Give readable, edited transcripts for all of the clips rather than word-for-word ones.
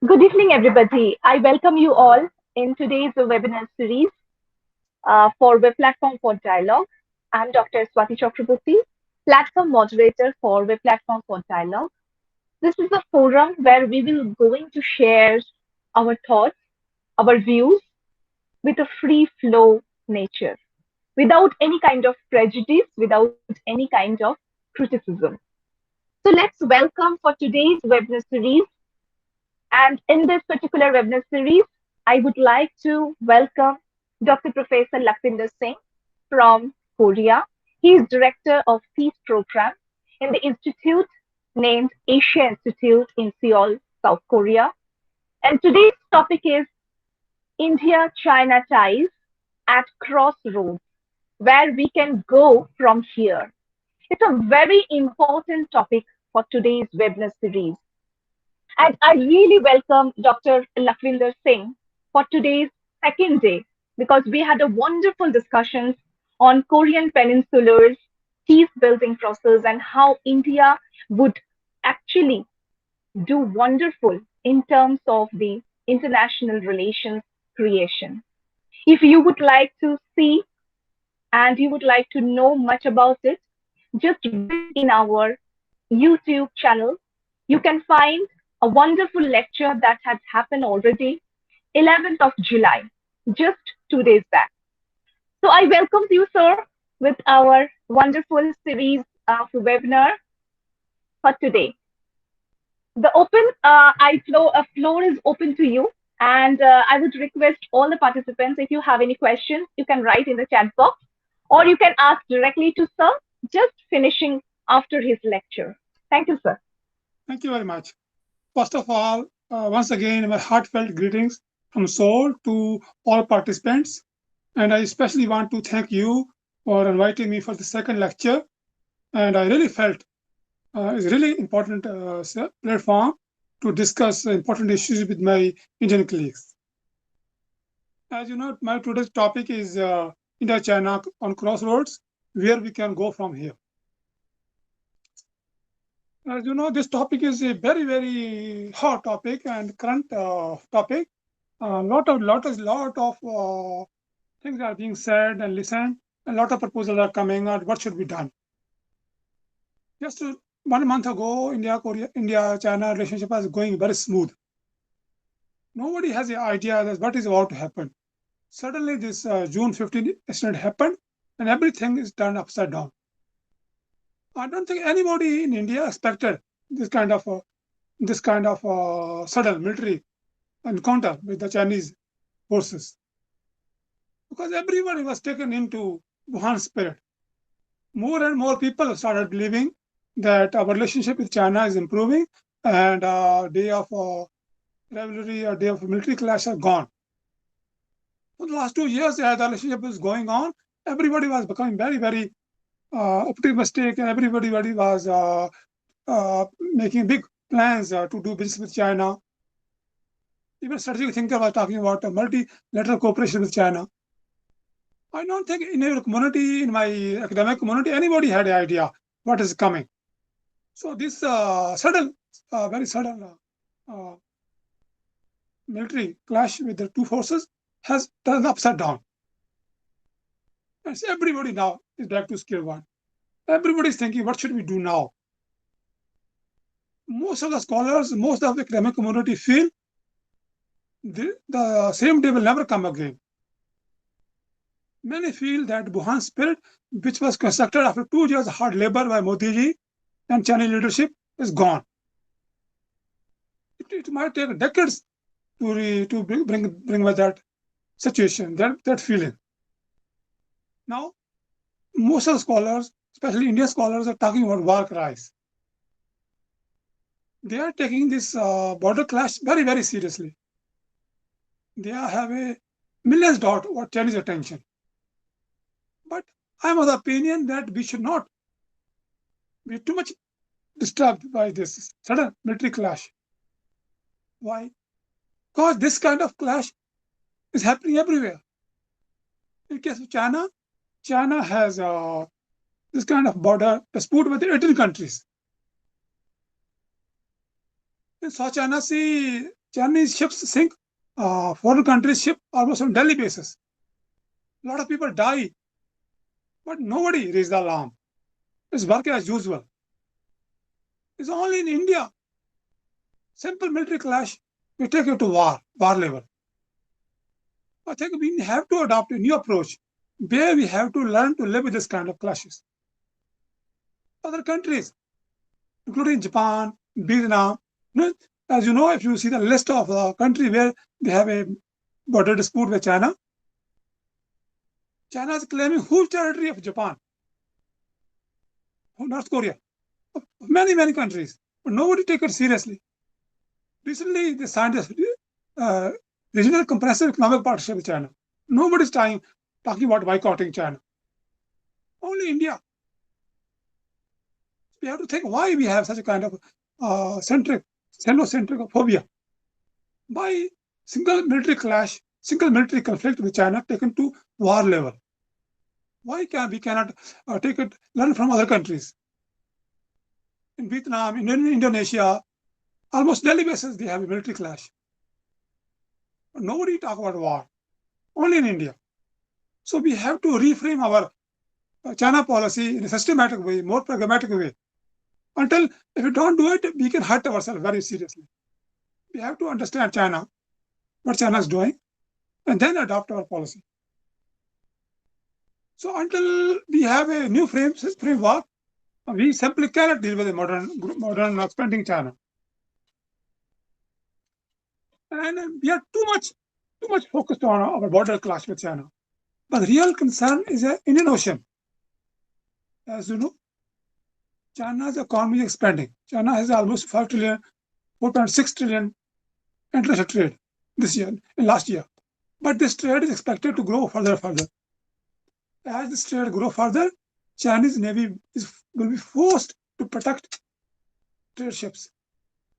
Good evening, everybody. I welcome you all in today's webinar series for Web Platform for Dialogue. I'm Dr. Swati Chakraborty, platform moderator for Web Platform for Dialogue. This is a forum where we will going to share our thoughts, our views with a free flow nature, without any kind of prejudice, without any kind of criticism. So let's welcome for today's webinar series. And in this particular webinar series, I would like to welcome Dr. Professor Lakhvinder Singh from Korea. He is Director of Peace Program in the institute named Asia Institute in Seoul, South Korea. And today's topic is India-China ties at crossroads, where we can go from here. It's a very important topic for today's webinar series. And I really welcome Dr. Lakhvinder Singh for today's second day because we had a wonderful discussions on Korean Peninsular's peace building process and how India would actually do wonderful in terms of the international relations creation. If you would like to see and you would like to know much about it, just visit in our YouTube channel. You can find a wonderful lecture that has happened already, 11th of July, just 2 days back. So I welcome you, sir, with our wonderful series of webinar for today. The floor is open to you, and I would request all the participants, if you have any questions, you can write in the chat box, or you can ask directly to sir, just finishing after his lecture. Thank you, sir. Thank you very much. First of all, once again, my heartfelt greetings from Seoul to all participants. And I especially want to thank you for inviting me for the second lecture. And I really felt it's a really important platform to discuss important issues with my Indian colleagues. As you know, my today's topic is India-China on crossroads, where we can go from here. As you know, this topic is a very, very hot topic and current topic. Lot of things are being said and listened. A lot of proposals are coming out. What should be done? Just 1 month ago, India-China relationship was going very smooth. Nobody has the idea that what is about to happen. Suddenly, this June 15th incident happened, and everything is turned upside down. I don't think anybody in India expected this kind of sudden military encounter with the Chinese forces, because everybody was taken into Wuhan spirit. More and more people started believing that our relationship with China is improving, and day of rivalry or day of military clash are gone. For the last 2 years, as the relationship is going on, everybody was becoming very, very optimistic, and everybody was making big plans to do business with China. Even strategic thinker was talking about a multilateral cooperation with China. I don't think in your community, in my academic community, anybody had an idea what is coming. So this very sudden military clash with the two forces has turned upside down. And so everybody now is back to square one. Everybody is thinking, what should we do now? Most of the scholars, most of the academic community feel the same day will never come again. Many feel that Wuhan spirit, which was constructed after 2 years of hard labor by Modi ji and Chinese leadership, is gone. It might take decades to bring back that situation, that feeling. Now, most of the scholars, especially Indian scholars, are talking about war cries. They are taking this border clash very, very seriously. They have a millions doubt what Chinese attention. But I am of the opinion that we should not be too much disturbed by this sudden military clash. Why? Because this kind of clash is happening everywhere. In case of China, China has this kind of border dispute with 18 countries. In South China Sea, Chinese ships sink foreign countries' ship almost on daily basis. A lot of people die, but nobody raised the alarm. It's working as usual. It's only in India. Simple military clash, we take it to war level. I think we have to adopt a new approach where we have to learn to live with this kind of clashes. Other countries, including Japan, Vietnam, as you know, if you see the list of countries where they have a border dispute with China, China is claiming whole territory of Japan, North Korea, many countries, but nobody take it seriously. Recently, they signed a regional comprehensive economic partnership with China. Nobody's talking about boycotting China. Only India. We have to think why we have such a kind of xenocentric phobia. Why single military clash, single military conflict with China taken to war level? Why we cannot learn from other countries? In Vietnam, in Indonesia, almost daily basis they have a military clash. But nobody talk about war. Only in India. So we have to reframe our China policy in a systematic way, more pragmatic way. Until if we don't do it, we can hurt ourselves very seriously. We have to understand China, what China is doing, and then adopt our policy. So until we have a new framework, we simply cannot deal with a modern expanding China. And we are too much focused on our border clash with China. But the real concern is the Indian Ocean. As you know, China's economy is expanding. China has almost 5 trillion, 4.6 trillion international trade this year, in last year. But this trade is expected to grow further. As this trade grows further, Chinese Navy will be forced to protect trade ships,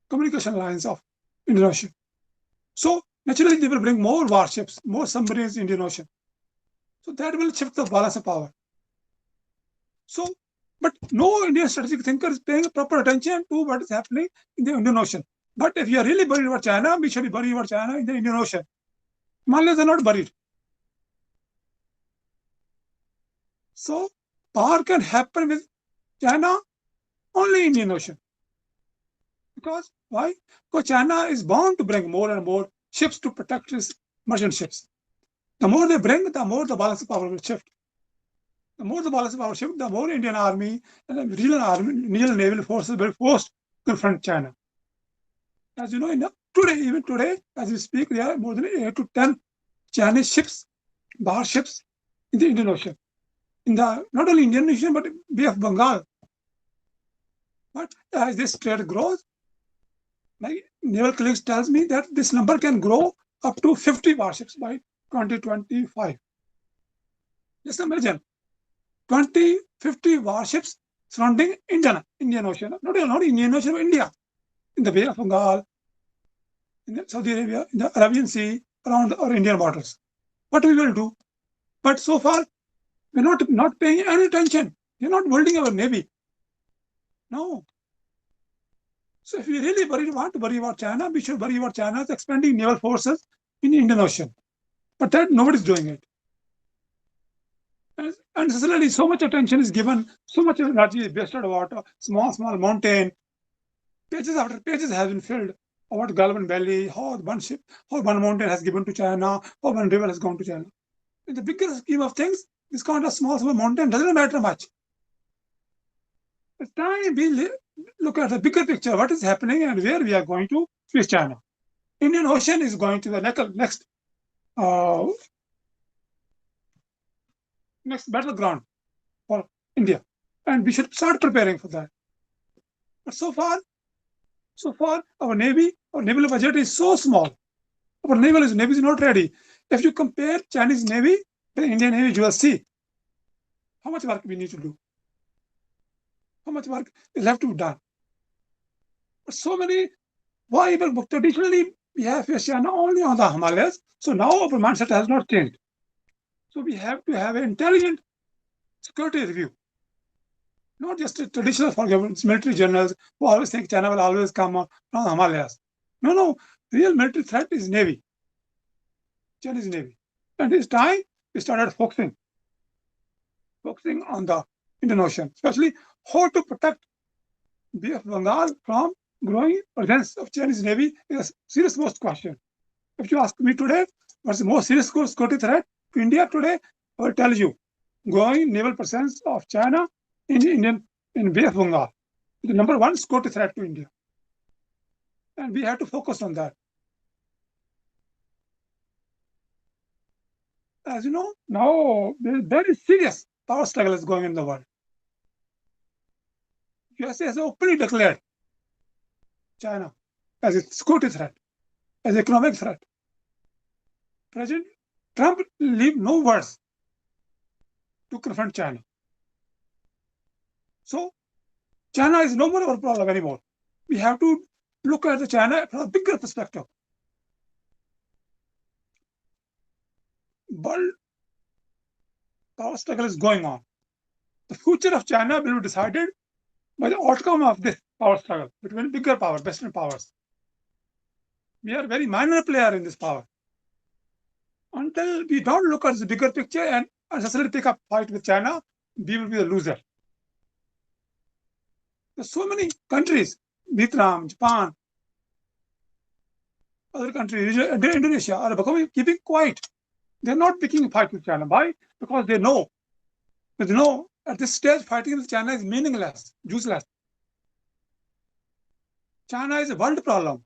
communication lines of Indian Ocean. So naturally, they will bring more warships, more submarines in Indian Ocean. So that will shift the balance of power. So, but no Indian strategic thinker is paying proper attention to what is happening in the Indian Ocean. But if you are really worried about China, we should be worried about China in the Indian Ocean. Himalayas are not buried. So power can happen with China only in Indian Ocean. Because why? Because China is bound to bring more and more ships to protect its merchant ships. The more they bring, the more the balance of power will shift. The more the balance of power shift, the more Indian army and the regional naval forces will force to confront China. As you know, even today, as we speak, there are more than 8 to 10 Chinese ships, bar ships in the Indian Ocean. In the not only Indian Ocean, but Bay of Bengal. But as this trade grows, my naval colleagues tells me that this number can grow up to 50 warships by 2025. Just imagine 50 warships surrounding Indian Ocean, not Indian Ocean, but India, in the Bay of Bengal, in Saudi Arabia, in the Arabian Sea, around our Indian borders. What we will do? But so far, we're not paying any attention. We're not building our navy. No. So if we really want to worry about China, we should worry about China's expanding naval forces in the Indian Ocean. But that nobody's doing it. And similarly, so much attention is given, so much energy is wasted about a small mountain. Pages after pages have been filled about Galvan Valley, how one mountain has given to China, how one river has gone to China. In the bigger scheme of things, this kind of small mountain doesn't matter much. It's time we look at the bigger picture, what is happening and where we are going to face China. Indian Ocean is going to the next battleground for India, and we should start preparing for that. But so far, our naval budget is so small. Our navy is not ready. If you compare Chinese Navy with Indian Navy, you will see how much work we need to do. How much work is left to be done. But so many, why even traditionally we have faced China only on the Himalayas. So now our mindset has not changed. So we have to have an intelligent security review. Not just a traditional for governments, military generals who always think China will always come from the Himalayas. No. Real military threat is Navy, Chinese Navy. And this time we started focusing on the Indian Ocean, especially how to protect Bay of Bengal from growing presence of Chinese Navy is a serious most question. If you ask me today, what's the most serious security threat to India today, I will tell you, growing naval presence of China in Bay of Bengal. The number one security threat to India. And we have to focus on that. As you know, now there is very serious power struggle is going in the world. USA has openly declared China as a security threat, as an economic threat. President Trump leave no words to confront China. So China is no more our problem anymore. We have to look at the China from a bigger perspective. World power struggle is going on. The future of China will be decided by the outcome of this power struggle between bigger powers, Western powers. We are a very minor player in this power. Until we don't look at the bigger picture and necessarily pick up fight with China, we will be the loser. There's so many countries, Vietnam, Japan, other countries, Indonesia, are keeping quiet. They're not picking a fight with China. Why? Because they know at this stage fighting with China is meaningless, useless. China is a world problem.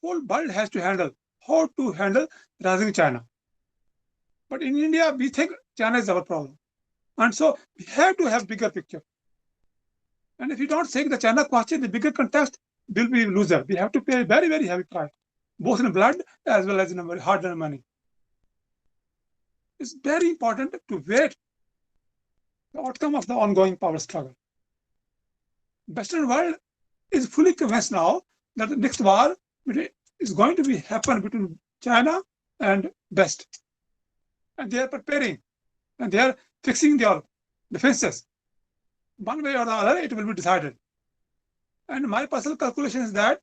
Whole world has to handle how to handle rising China. But in India, we think China is our problem. And so we have to have bigger picture. And if you don't take the China question, the bigger context, we'll be loser. We have to pay a very, very heavy price, both in blood as well as in hard-earned money. It's very important to wait the outcome of the ongoing power struggle. Western world is fully convinced now that the next war is going to be happen between China and West. And they are preparing and they are fixing their defenses. One way or the other, it will be decided. And my personal calculation is that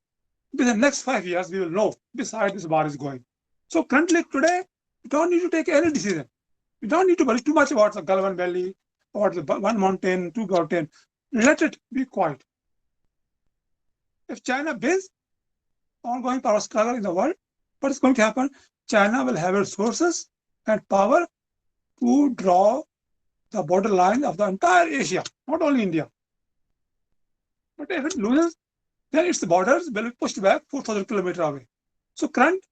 within the next 5 years, we will know which side this war is going. So currently, today, we don't need to take any decision. We don't need to worry too much about the Galvan Valley, or the one mountain, two mountain. Let it be quiet. If China wins ongoing power struggle in the world, what is going to happen? China will have resources and power to draw the borderline of the entire Asia, not only India. But if it loses, then its borders will be pushed back 4,000 kilometers away. So current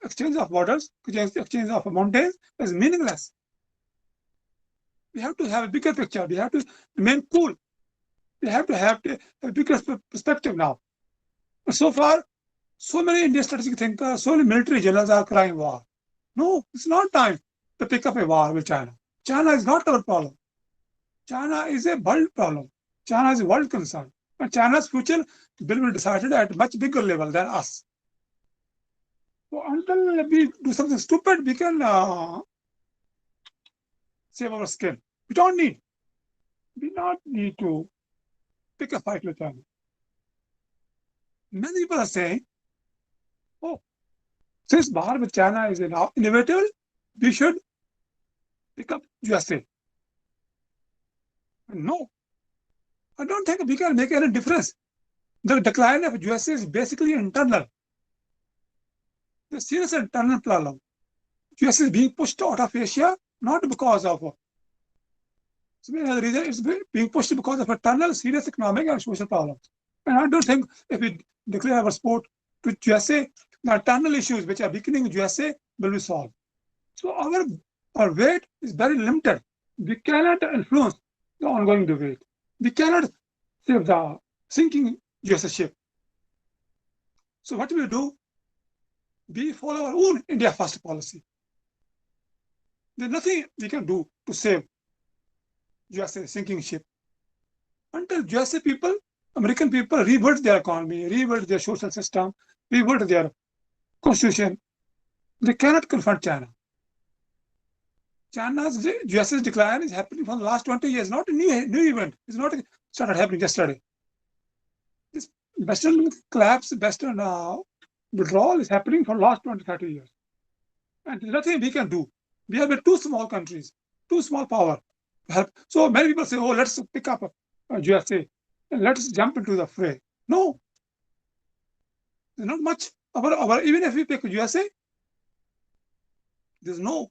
exchange of borders, exchange of mountains is meaningless. We have to have a bigger picture. We have to remain cool. We have to have a bigger perspective now. But so far, so many Indian strategic thinkers, so many military generals are crying war. No, it's not time to pick up a war with China. China is not our problem. China is a world problem. China is a world concern. And China's future will be decided at a much bigger level than us. So until we do something stupid, we can save our skin. We don't need to pick a fight with China. Many people are saying, oh, since war with China is inevitable, we should pick up USA. No, I don't think we can make any difference. The decline of USA is basically internal. The serious internal problem. US is being pushed out of Asia not because of reason. It's being pushed because of internal serious economic and social problems. And I don't think if we declare our support to USA, the internal issues which are weakening USA will be solved. So our weight is very limited. We cannot influence the ongoing debate. We cannot save the sinking USA ship. So what we do? We follow our own India first policy. There's nothing we can do to save USA sinking ship. Until USA people, American people rebuild their economy, rebuild their social system, rebuild their constitution, they cannot confront China. US's decline is happening for the last 20 years, not a new event. It's not started happening yesterday. This Western collapse, Western withdrawal is happening for last 20, 30 years. And there's nothing we can do. We are with two small countries, two small power to help. So many people say, oh, let's pick up USA and let's jump into the fray. No, there's not much. Even if we pick USA, there's no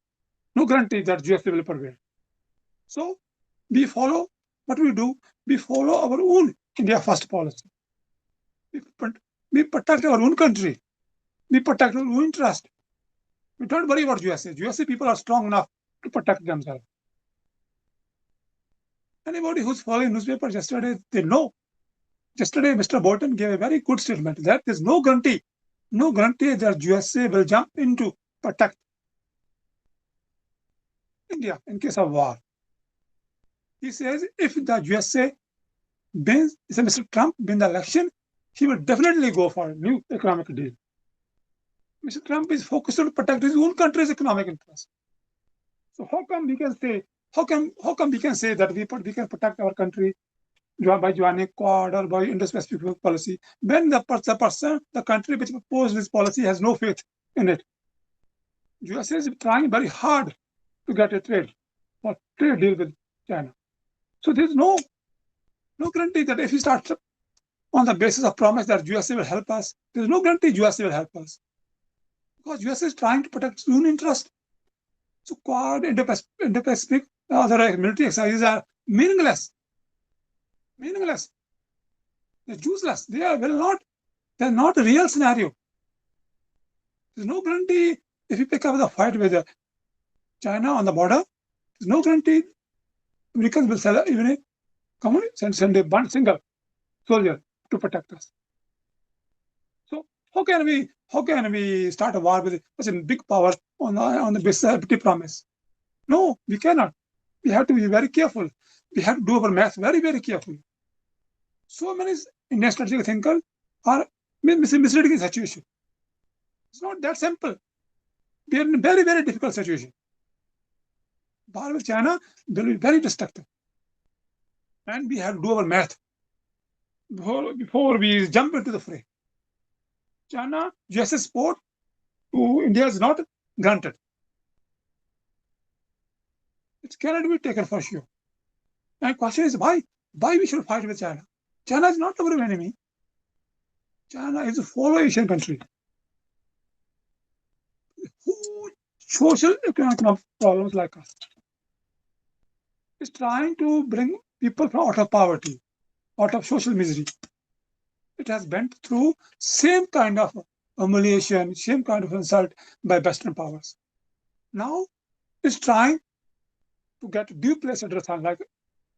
guarantee that USA will prevail. So we follow what we do. We follow our own India first policy. We protect our own country. We protect our own interest. We don't worry about USA. USA people are strong enough to protect themselves. Anybody who's following newspapers yesterday, they know. Yesterday, Mr. Bolton gave a very good statement that there's no guarantee that USA will jump into protect India in case of war. He says if the USA wins, if Mr. Trump wins the election, he will definitely go for a new economic deal. Mr. Trump is focused on protect his own country's economic interests. So how come we can say that we can protect our country by joining Quad or by Indo-Pacific policy when the country which proposed this policy has no faith in it? USA is trying very hard to get a trade deal with China. So there's no guarantee that if we start on the basis of promise that USA will help us, there's no guarantee USA will help us. Because USA is trying to protect its own interest. So Quad, Indo-Pacific, other military exercises are meaningless. They're useless. They're not a real scenario. There's no guarantee if you pick up the fight with China on the border, there's no guarantee Americans will send a one single soldier to protect us. So how can we start a war with such a big power on the basis of empty promise? No, we cannot. We have to be very careful. We have to do our math very, very carefully. So many Indian strategic thinkers are misreading the situation. It's not that simple. We are in a very, very difficult situation. War with China will be very destructive. And we have to do our math before we jump into the fray. China, US support to India is not granted. It cannot be taken for sure. And the question is why? Why we should fight with China? China is not our enemy. China is a fellow Asian country. Huge social economic problems like us. It's trying to bring people out of poverty, out of social misery. It has been through same kind of humiliation, same kind of insult by Western powers. Now it's trying to get due place at the sun. Like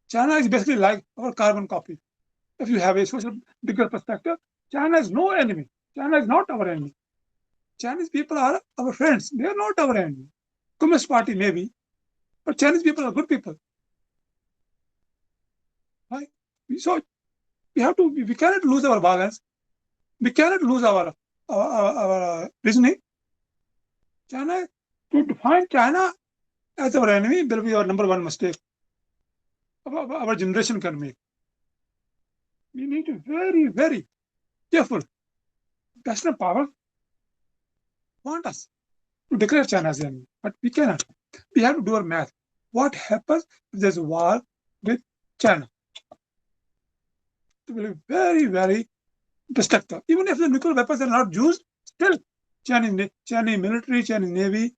China is basically like our carbon copy. If you have a social bigger perspective, China is no enemy. China is not our enemy. Chinese people are our friends. They are not our enemy. Communist Party maybe, but Chinese people are good people. Right? So we cannot lose our balance. We cannot lose our reasoning. China, to define China as our enemy will be our number one mistake our generation can make. We need to be very, very careful. Western power want us to declare China as enemy, but we cannot. We have to do our math. What happens if there's a war with China? It will be very, very destructive. Even if the nuclear weapons are not used, still Chinese military, Chinese Navy,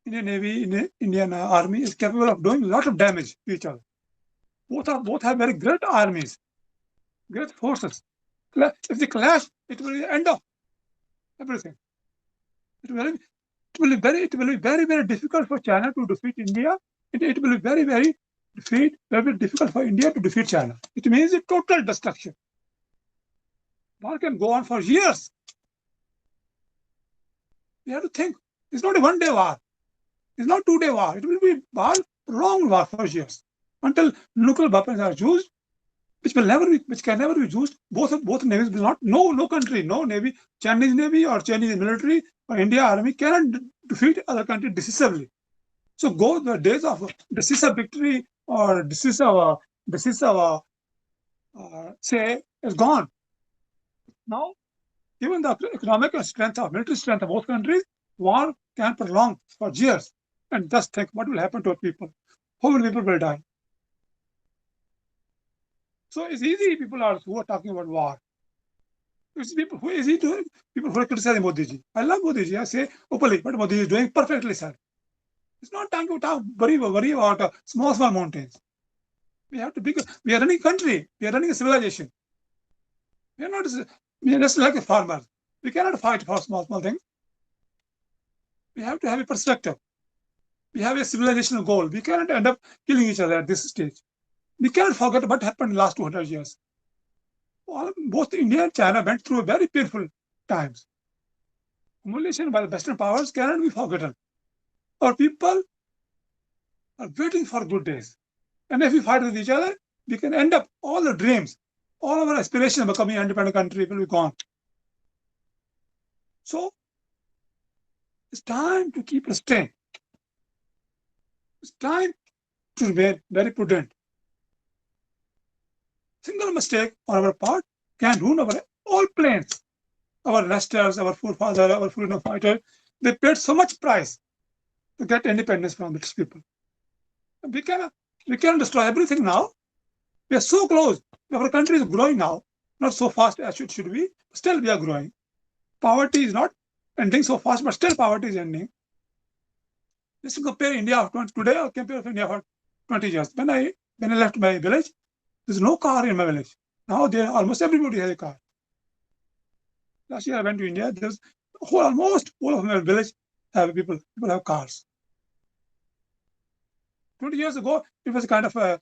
Indian Navy, Indian Army is capable of doing a lot of damage to each other. Both have very great armies, great forces. If they clash, it will be the end of everything. It will be very, very difficult for China to defeat India. It will be very, very difficult for India to defeat China. It means a total destruction. War can go on for years. We have to think. It's not a one-day war. It's not two-day war. It will be long war for years until nuclear weapons are used, which can never be used. Both navies will not. No country, no navy, Chinese Navy or Chinese military or India Army cannot defeat other country decisively. So go the days of decisive victory or decisive say is gone. Now, given the economic strength of military strength of both countries, war can prolong for years. And just think what will happen to our people. How many people will die? So it's easy. People are who are talking about war. It's people who is easy to people who are criticizing Modi ji. I love Modi ji. I say openly, but Modi ji is doing perfectly, sir. It's not time to talk, worry about small mountains. We have to be. We are running a country. We are running a civilization. We are not. We are just like a farmer. We cannot fight for small things. We have to have a perspective. We have a civilizational goal. We cannot end up killing each other at this stage. We cannot forget what happened in the last 200 years. Both India and China went through very painful times. Humiliation by the Western powers cannot be forgotten. Our people are waiting for good days. And if we fight with each other, we can end up all the dreams, all of our aspirations of becoming an independent country will be gone. So it's time to keep restraint. It's time to remain very prudent. Single mistake on our part can ruin our all plans. Our ancestors, our forefathers, our freedom fighters, they paid so much price to get independence from British people. We can destroy everything now. We are so close. Our country is growing now, not so fast as it should be. Still, we are growing. Poverty is not ending so fast, but still poverty is ending. Let's compare India of today or compare with India for 20 years. When I left my village, there's no car in my village. Now there almost everybody has a car. Last year I went to India. There's almost all of my village people have cars. 20 years ago, it was kind of a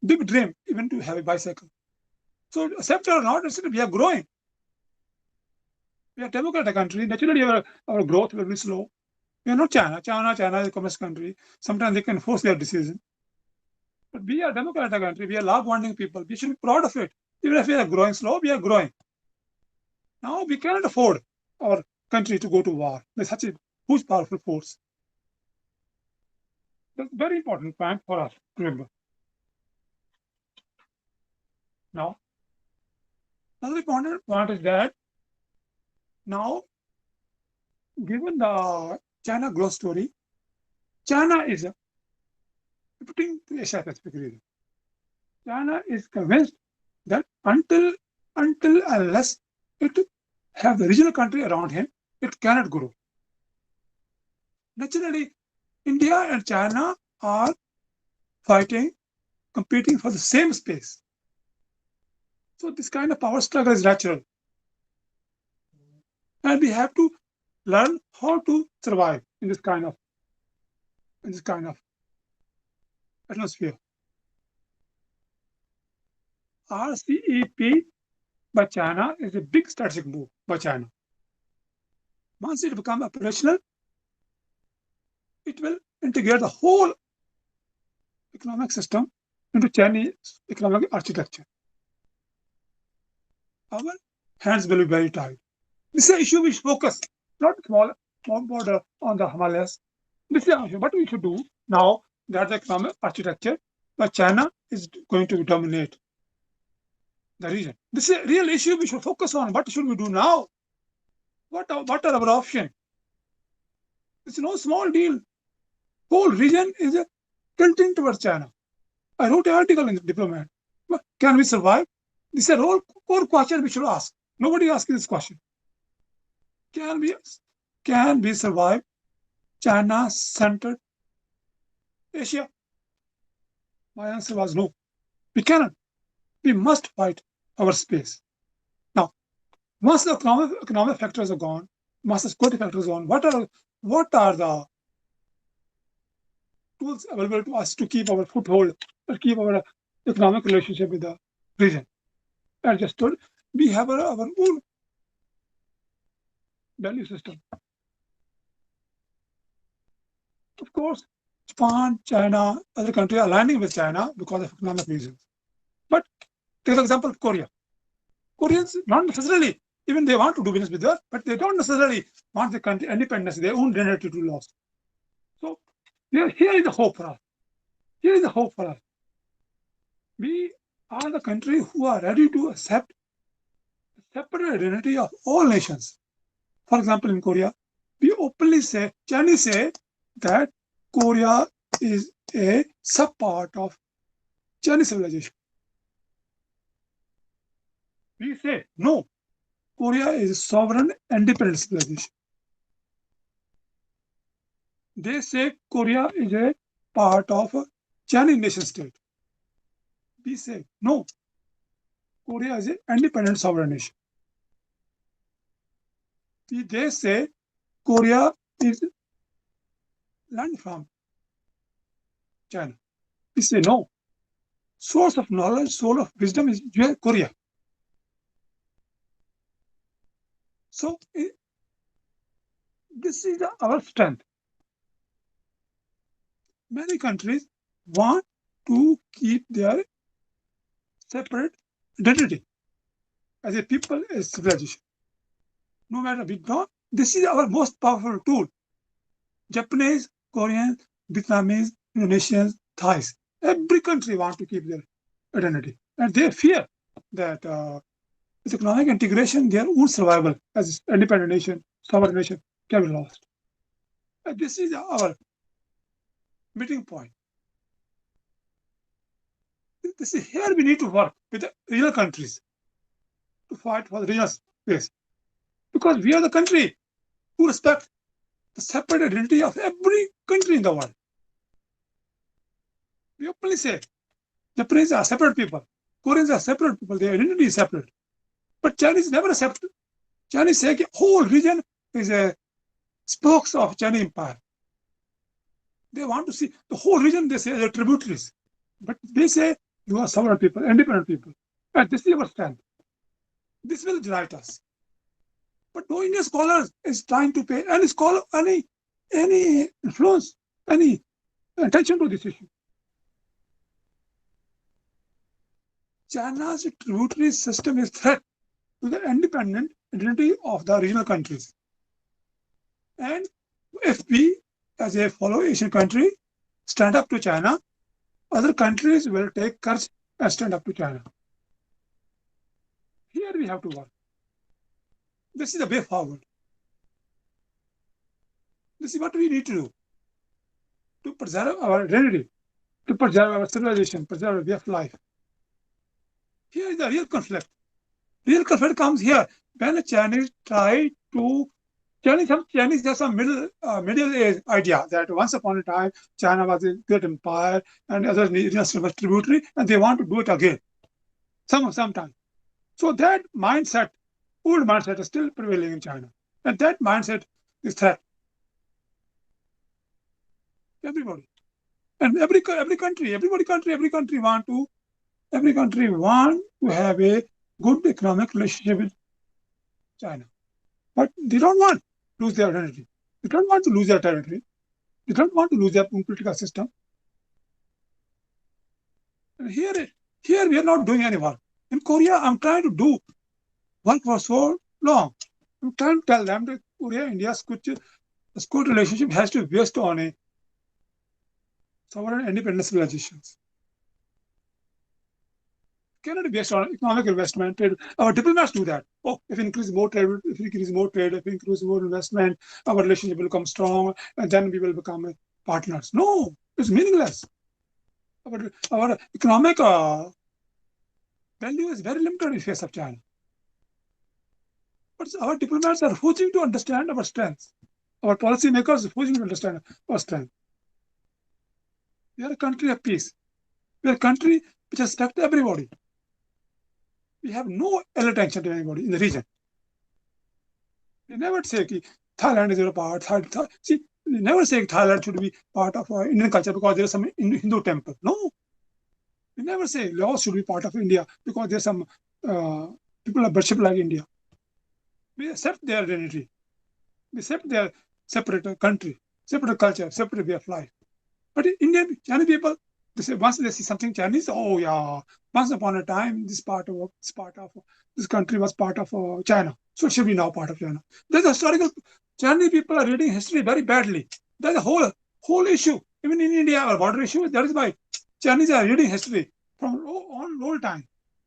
big dream even to have a bicycle. So accept it or not, we are growing. We are a democratic country. Naturally, our growth will be slow. We are not China. China is a communist country. Sometimes they can force their decision. But we are a democratic country. We are law-abiding people. We should be proud of it. Even if we are growing slow, we are growing. Now we cannot afford our country to go to war. There's such a huge, powerful force. That's a very important point for us to remember. Now, another important point is that now, given the China growth story, China is putting the Asia Pacific region. China is convinced that until unless it have the regional country around him, it cannot grow. Naturally, India and China are fighting, competing for the same space. So this kind of power struggle is natural. And we have to learn how to survive in this kind of atmosphere. RCEP by China is a big strategic move by China. Once it becomes operational, it will integrate the whole economic system into Chinese economic architecture. Our hands will be very tight. This is an issue we should focus, not small border on the Himalayas. This is an issue. What we should do now that the economic architecture by China is going to dominate the region. This is a real issue we should focus on. What should we do now? What are our options? It's no small deal. Whole region is tilting towards China. I wrote an article in the Diplomat. Can we survive? This is a core question we should ask. Nobody asking this question. Can we survive China-centered Asia? My answer was no. We cannot. We must fight our space. Now, once the economic factors are gone, once the security factors are gone, what are the tools available to us to keep our foothold, to keep our economic relationship with the region? I just told we have our own value system. Of course, Japan, China, other countries are aligning with China because of economic reasons. But take the example of Korea. Koreans not necessarily, even they want to do business with us, but they don't necessarily want the country independence, their own identity to lost. So here is the hope for us. Here is the hope for us. We are the country who are ready to accept separate identity of all nations. For example, in Korea, we openly say, Chinese say that Korea is a sub-part of Chinese civilization. We say, no, Korea is a sovereign, independent civilization. They say Korea is a part of a Chinese nation state. We say, no, Korea is an independent sovereign nation. They say Korea is land from China. We say, no, source of knowledge, soul of wisdom is Korea. So this is our strength. Many countries want to keep their separate identity as a people, as civilization. No matter we don't, this is our most powerful tool. Japanese, Korean, Vietnamese, Indonesians, Thais, every country wants to keep their identity. And they fear that with economic integration, their own survival as an independent nation, sovereign nation, can be lost. And this is our meeting point. This is here we need to work with the regional countries to fight for the regional space. Because we are the country who respect the separate identity of every country in the world. We openly say Japanese are separate people, Koreans are separate people, their identity is separate. But Chinese never accept. Chinese say the whole region is a spokes of Chinese empire. They want to see the whole region, they say, as tributaries. But they say you are sovereign people, independent people. And this is our strength. This will unite us. But no Indian scholar is trying to pay any scholar, any influence, any attention to this issue. China's tributary system is threat to the independent identity of the regional countries. And if we, as a fellow Asian country, stand up to China, other countries will take courage and stand up to China. Here we have to work. This is the way forward. This is what we need to do to preserve our identity, to preserve our civilization, preserve our way of life. Here is the real conflict. Real conflict comes here when the Chinese try to. Chinese have some middle age idea that once upon a time China was a great empire and other regions were tributary, and they want to do it again. Sometime. So that mindset, old mindset, is still prevailing in China, and that mindset is threat. Everybody, and every country want to have a good economic relationship with China, but they don't want to lose their identity. They don't want to lose their territory. They don't want to lose their political system. And here we are not doing any work. In Korea, I'm trying to do work for so long. I'm trying to tell them that Korea-India's good relationship has to be based on a sovereign independent civilizations. Cannot be based on economic investment. Trade. Our diplomats do that. Oh, if we increase more trade, if we increase more investment, our relationship will become strong, and then we will become partners. No, it's meaningless. Our economic value is very limited in face of China. But our diplomats are refusing to understand our strengths. Our policymakers are refusing to understand our strength. We are a country of peace. We are a country which respects everybody. We have no ill attention to anybody in the region. We never say that Thailand is a part. See, we never say Thailand should be part of Indian culture because there is some Hindu temple. No. We never say Laos should be part of India because there's some people are worship like India. We accept their identity. We accept their separate country, separate culture, separate way of life. But Indian Chinese people, they say once they see something Chinese, oh yeah, once upon a time this country was part of China, so it should be now part of China. There's a historical. Chinese people are reading history very badly. There's a whole issue. Even in India, our border issue. That is why Chinese are reading history from old time.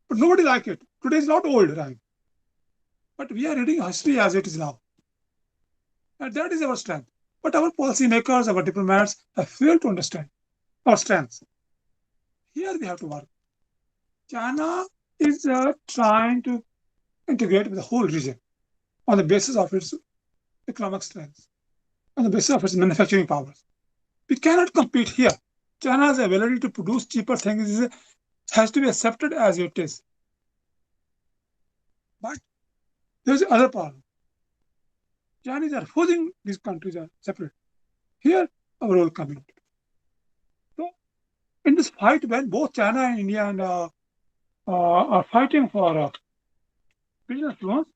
But nobody like it. Today is not old time. But we are reading history as it is now. And that is our strength. But our policymakers, our diplomats have failed to understand our strengths. Here we have to work. China is trying to integrate with the whole region on the basis of its economic strength, on the basis of its manufacturing powers. We cannot compete here. China's ability to produce cheaper things has to be accepted as it is. But there's another problem. Chinese are forcing these countries are separate. Here, our role coming. So, in this fight, when both China and India are fighting for regional influence,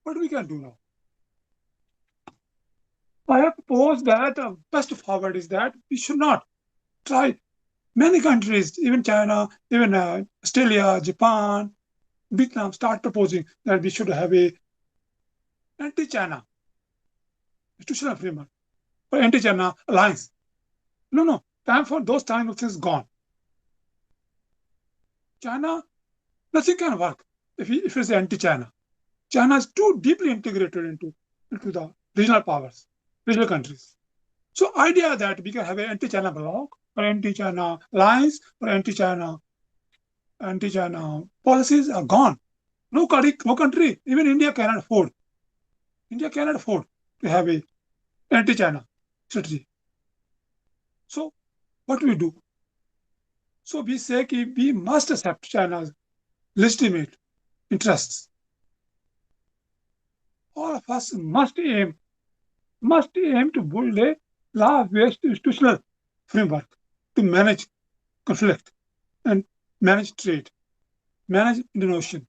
what we can do now? I have proposed that best forward is that we should not try many countries, even China, even Australia, Japan, Vietnam, start proposing that we should have a anti-China institutional framework or anti-China alliance. No, no, time for those kind of things gone. China, nothing can work if it's anti-China. China is too deeply integrated into the regional powers, regional countries. So idea that we can have an anti-China bloc or anti-China alliance or anti-China policies are gone. No country, even India cannot afford. India cannot afford to have a anti-China strategy. So what we do? So we say that we must accept China's legitimate interests. All of us must aim to build a law-based institutional framework to manage conflict and manage trade, manage innovation.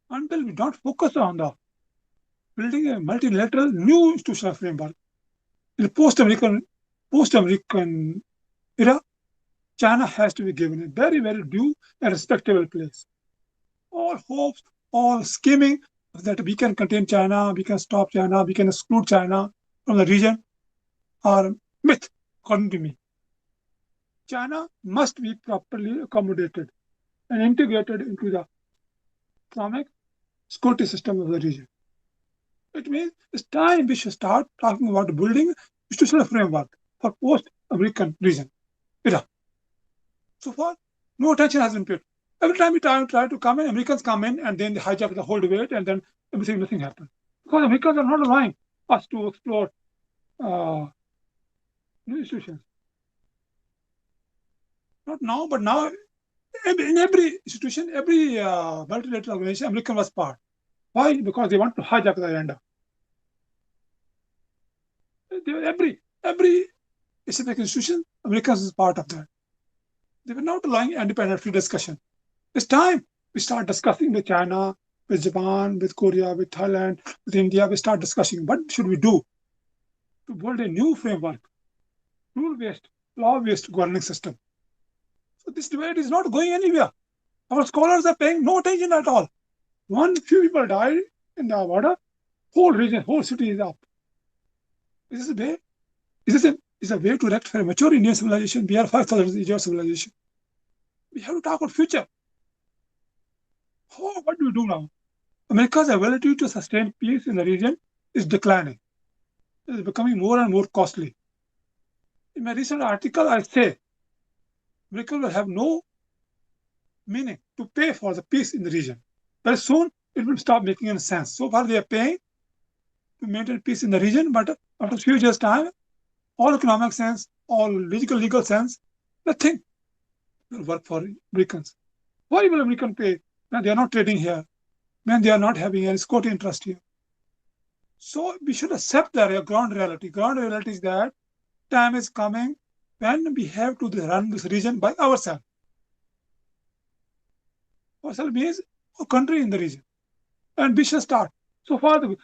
Until we don't focus on the building a multilateral new institutional framework in the post-American era, China has to be given a very, very due and respectable place. All hopes, all scheming that we can contain China, we can stop China, we can exclude China from the region are myth, according to me. China must be properly accommodated and integrated into the economic security system of the region. It means it's time we should start talking about building institutional framework for post-American region era. So far, no attention has been paid. Every time we try to come in, Americans come in and then they hijack the whole debate and then nothing happens. Because Americans are not allowing us to explore new institutions. Not now, but now in every institution, every multilateral organization, American was part. Why? Because they want to hijack the agenda. Every Pacific institution, Americans is part of that. They were not allowing independent free discussion. It's time we start discussing with China, with Japan, with Korea, with Thailand, with India. We start discussing what should we do to build a new framework, rule-based, law-based governing system. So this debate is not going anywhere. Our scholars are paying no attention at all. Few people died in the border, whole region, whole city is up. Is this a way? Is a way to rectify a mature Indian civilization? We are 5,000 years of civilization. We have to talk about future. What do we do now? America's ability to sustain peace in the region is declining. It is becoming more and more costly. In my recent article, I say America will have no meaning to pay for the peace in the region. Very soon, it will stop making any sense. So far, they are paying to maintain peace in the region, but after a few years' time, all economic sense, all legal sense, nothing will work for Americans. Why will Americans pay when they are not trading here, when they are not having any security interest here? So we should accept the ground reality. Ground reality is that time is coming when we have to run this region by ourselves. Ourselves means a country in the region. And we should start. So far, if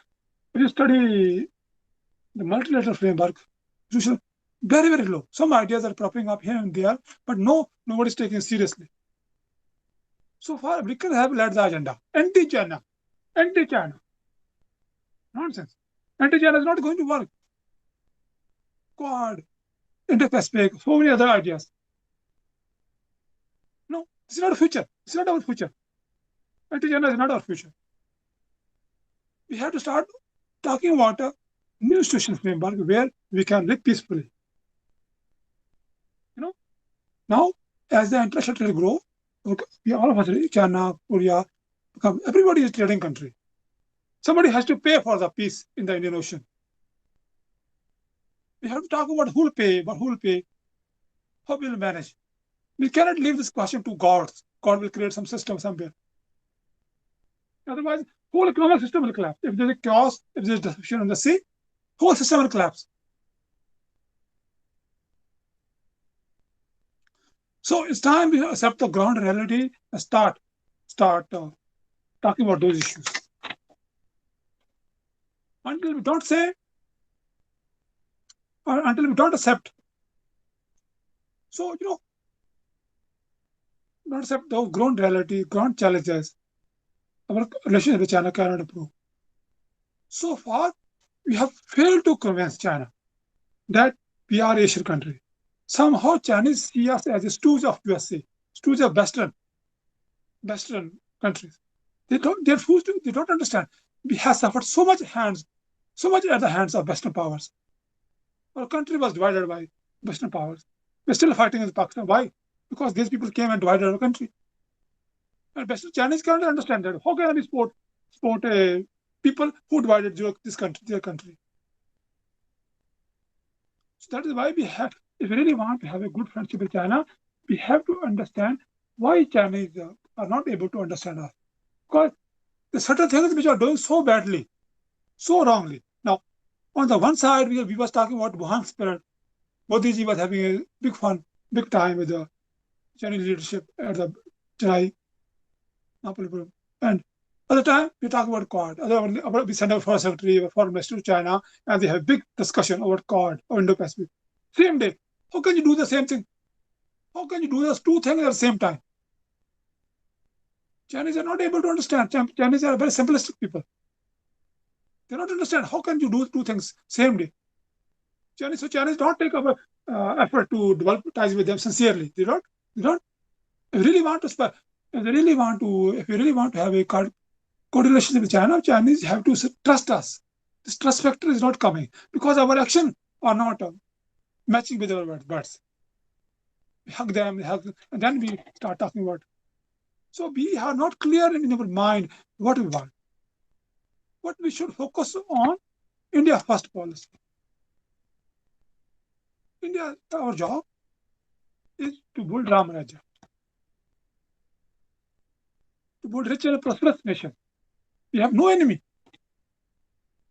you study the multilateral framework, very, very low. Some ideas are popping up here and there, but nobody is taking it seriously. So far, Americans have led the agenda. Anti-China. Anti-China. Nonsense. Anti-China is not going to work. Quad, Indo-Pacific, so many other ideas. No, This is not a future. This is not our future. Anti-China is not our future. We have to start talking about a new institution framework where we can live peacefully. You know, now as the international trade grow, we all of us, China, Korea, become everybody is a trading country. Somebody has to pay for the peace in the Indian Ocean. We have to talk about who will pay, but who will pay, how we will manage. We cannot leave this question to gods. God will create some system somewhere. Otherwise, whole economic system will collapse. If there's a chaos, if there's disruption in the sea, whole system will collapse. So it's time we accept the ground reality and start talking about those issues. Until we don't say, or until we don't accept. So not accept the ground reality, ground challenges. Our relationship with China cannot improve. So far, we have failed to convince China that we are Asian country. Somehow Chinese see us as a stooge of USA, stooge of Western countries. They don't understand. We have suffered so much at the hands of Western powers. Our country was divided by Western powers. We're still fighting in Pakistan. Why? Because these people came and divided our country. And Western Chinese can't understand that. How can we support people who divided their country? So that is why we have, if we really want to have a good friendship with China, we have to understand why Chinese are not able to understand us. Because there are certain things which are doing so badly, so wrongly. Now, on the one side, we was talking about Wuhan spirit. Modi ji was having a big time with the Chinese leadership at the Chennai. And other time, we talk about Quad. We send our foreign secretary, our foreign minister to China, and they have big discussion about Quad or Indo-Pacific. Same day. How can you do the same thing? How can you do those two things at the same time? Chinese are not able to understand. Chinese are very simplistic people. They don't understand how can you do two things same day. Chinese don't take our effort to develop ties with them sincerely. They don't. If you really want to if you really want to have a good relationship with China, Chinese have to trust us. This trust factor is not coming because our actions are not matching with our words. We hug them, and then we start talking about. So we are not clear in our mind what we want. What we should focus on, India first policy. India, our job is to build Ram Raja, to build rich and prosperous nation. We have no enemy.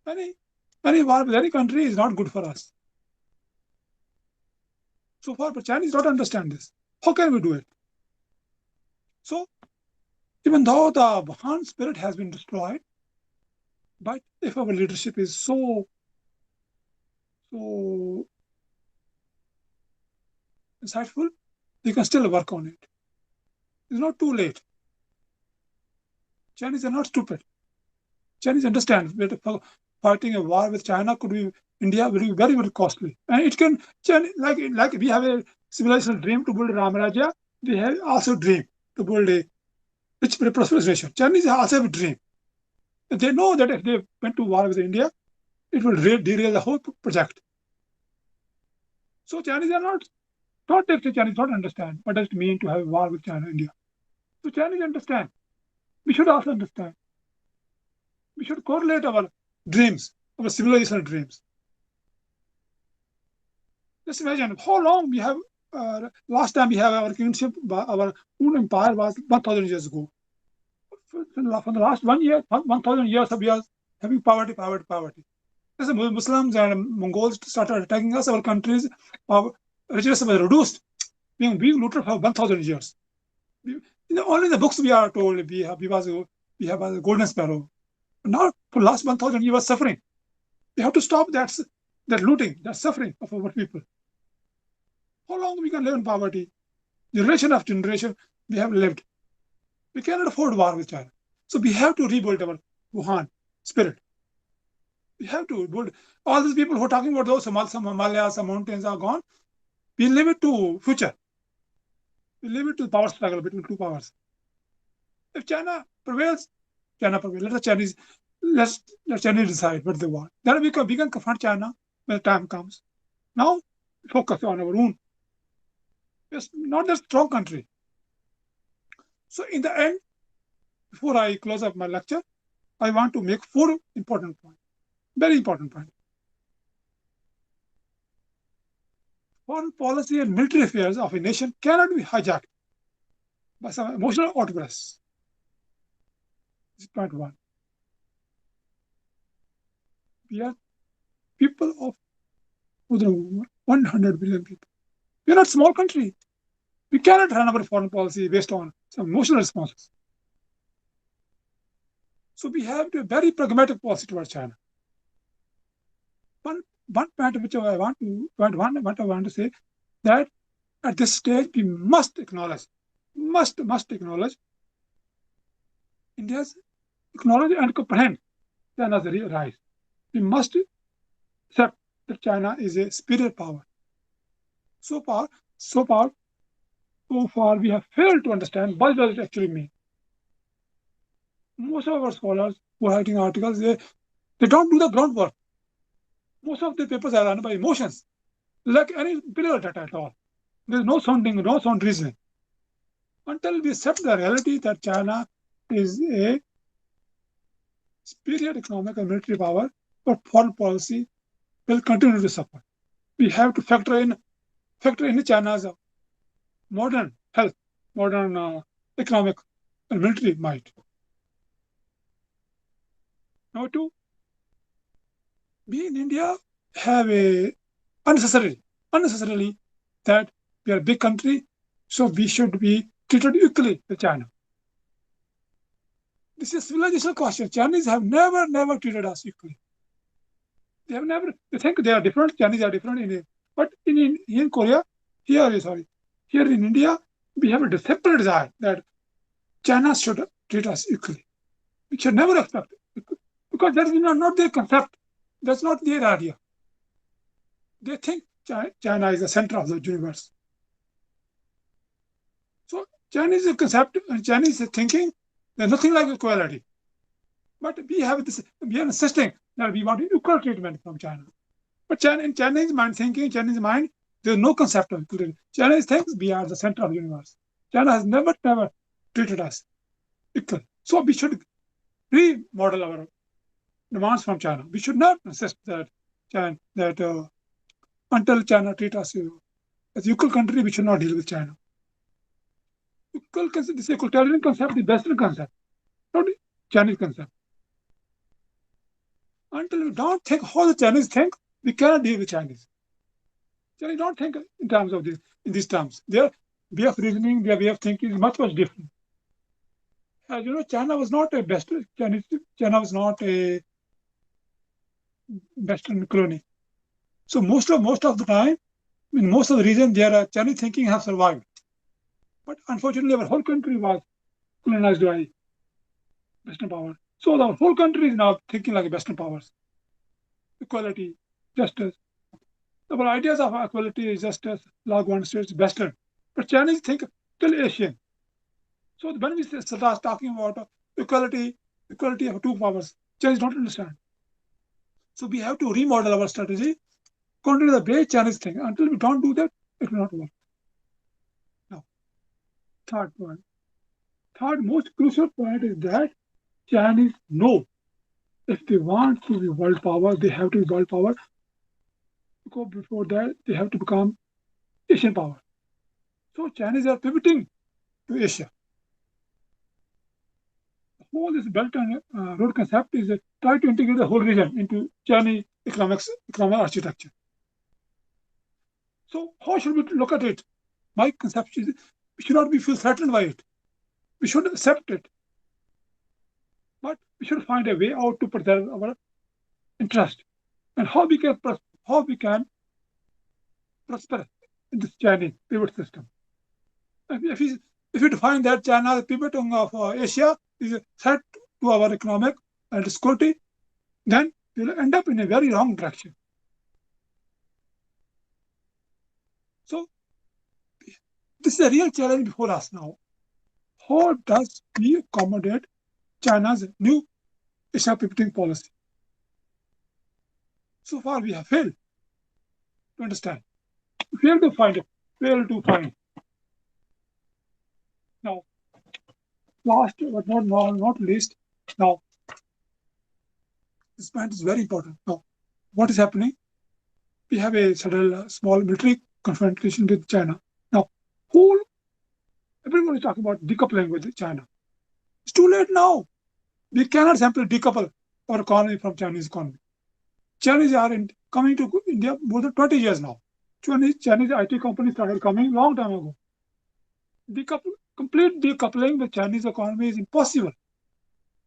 Any war with any country is not good for us. So far, but Chinese don't understand this. How can we do it? So, even though the Wuhan spirit has been destroyed, but if our leadership is so insightful, we can still work on it. It's not too late. Chinese are not stupid. Chinese understand that fighting a war with China could be India will be very, very costly. And it can, like we have a civilization dream to build Ram Raja, we have also dream to build a rich, prosperous nation. Chinese also have a dream. They know that if they went to war with India, it will derail the whole project. So Chinese are don't understand what does it mean to have a war with China, India. So Chinese understand. We should also understand. We should correlate our dreams, our civilization dreams. Just imagine how long we have. Last time we have our kingship, our own empire was 1,000 years ago. For the last 1,000 years, we are having poverty. As the Muslims and Mongols started attacking us, our countries, our richness was reduced, being looted for 1,000 years. Only in the books we are told we have a golden sparrow. Now, for the last 1,000 years, we are suffering. We have to stop that looting, that suffering of our people. How long we can live in poverty? Generation after generation, we have lived. We cannot afford war with China. So we have to rebuild our Wuhan spirit. We have to build. All these people who are talking about those, some Himalayas, some mountains are gone. We leave it to future. We leave it to the power struggle between two powers. If China prevails, China prevails. Let Chinese decide what they want. Then we can confront China when the time comes. Now focus on our own. We're not a strong country. So in the end, before I close up my lecture, I want to make four important points. Very important points. Foreign policy and military affairs of a nation cannot be hijacked by some emotional outbursts. This is point one. We are people of more than 100 billion people. We are not a small country. We cannot run our foreign policy based on some emotional responses. So we have a very pragmatic policy towards China. One point which I want to say that at this stage we must acknowledge India's acknowledge and comprehend China's rise. We must accept that China is a superior power. So far, we have failed to understand what does it actually mean. Most of our scholars who are writing articles, they don't do the groundwork. Most of the papers are run by emotions, like any bill data at all. There's no sound reasoning. Until we accept the reality that China is a superior economic and military power, but foreign policy will continue to suffer. We have to factor in China's modern health, modern economic and military might. Now, to we in India have a unnecessarily that we are a big country, so we should be treated equally with China. This is a civilizational question. Chinese have never treated us equally. They think they are different. Chinese are different but in Korea, here in India, we have a separate desire that China should treat us equally. We should never expect it because that is not their concept. That's not their idea. They think China is the center of the universe. So Chinese concept and Chinese thinking, there's nothing like equality. But we are insisting that we want equal treatment from China. But in Chinese mind, there's no concept of equality. Chinese thinks we are the center of the universe. China has never treated us equal. So we should remodel our demands from China. We should not insist that until China treats us as equal country, we should not deal with China. This equalitarian concept, the Western concept, not the Chinese concept. Until we don't think how the Chinese think, we cannot deal with Chinese. Chinese don't think in terms of this, in these terms. Their way of reasoning, their way of thinking is much different. As you know, China was not a Western colony. So most of the time, in most of the region, their Chinese thinking have survived. But unfortunately, our whole country was colonized by Western power. So our whole country is now thinking like Western powers. Equality, justice. Our ideas of equality, justice, law of one state is Western. But Chinese think still Asian. So when we start talking about equality of two powers, Chinese don't understand. So we have to remodel our strategy according to the way Chinese think. Until we don't do that, it will not work. Now, third most crucial point is that Chinese know if they want to be world power, they have to be world power. Because before that, they have to become Asian power. So Chinese are pivoting to Asia. The whole this Belt and Road concept is try to integrate the whole region into Chinese economic architecture. So how should we look at it? My conception is we should not feel threatened by it. We should accept it. But we should find a way out to preserve our interest and how we can prosper in this Chinese pivot system. If we define that China, the pivoting of Asia, is a threat to our economic and security, then we will end up in a very wrong direction. So This is a real challenge before us now. How does we accommodate China's new Asia pivoting policy? So far, we have failed to understand, failed to find it, failed to find. Now, last but not least, now this point is very important. Now, what is happening? We have a sudden small military confrontation with China. Now, who everyone is talking about decoupling with China. It's too late now. We cannot simply decouple our economy from Chinese economy. Chinese are coming to India more than 20 years now. Chinese IT companies started coming long time ago. Complete decoupling with Chinese economy is impossible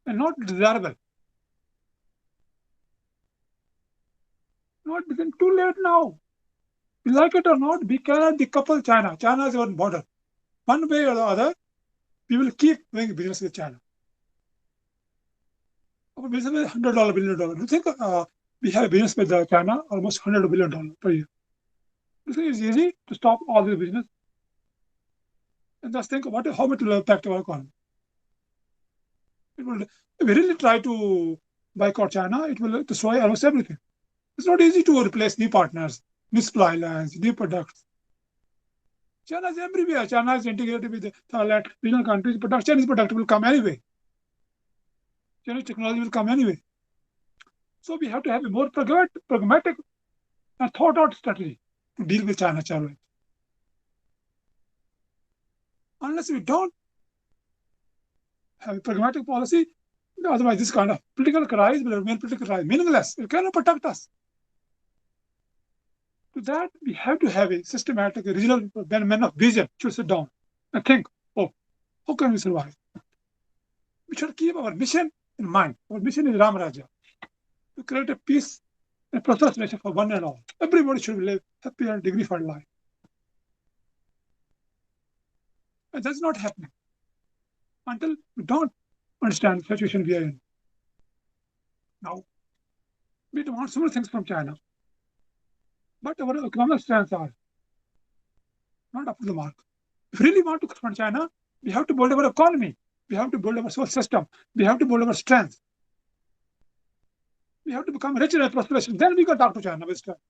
and not desirable. Not become too late now. We like it or not, we cannot decouple China. China is our border. One way or the other, we will keep doing business with China. Our business is $100 billion. You think we have a business with China almost $100 billion per year? You think it's easy to stop all this business? And just think about how much it will impact our economy. It will, if we really try to boycott China, it will destroy almost everything. It's not easy to replace new partners, new supply lines, new products. China is everywhere. China is integrated with Thailand, regional countries. Chinese product will come anyway. Chinese technology will come anyway. So we have to have a more pragmatic and thought-out strategy to deal with China challenge. Unless we don't have a pragmatic policy, otherwise this kind of political crisis will remain political crisis, meaningless. It cannot protect us. To that, we have to have a systematic, regional men of vision should sit down and think, oh, how can we survive? We should keep our mission in mind. Our mission is Ram Raja, to create a peace and prosperous nation for one and all. Everybody should live happy and dignified life. And that's not happening until we don't understand the situation we are in. Now, we demand so many things from China, but our economic strengths are not up to the mark. If we really want to confront China, we have to build our economy. We have to build our social system. We have to build our strength. We have to become richer and prosperous. Then we can talk to China with strength.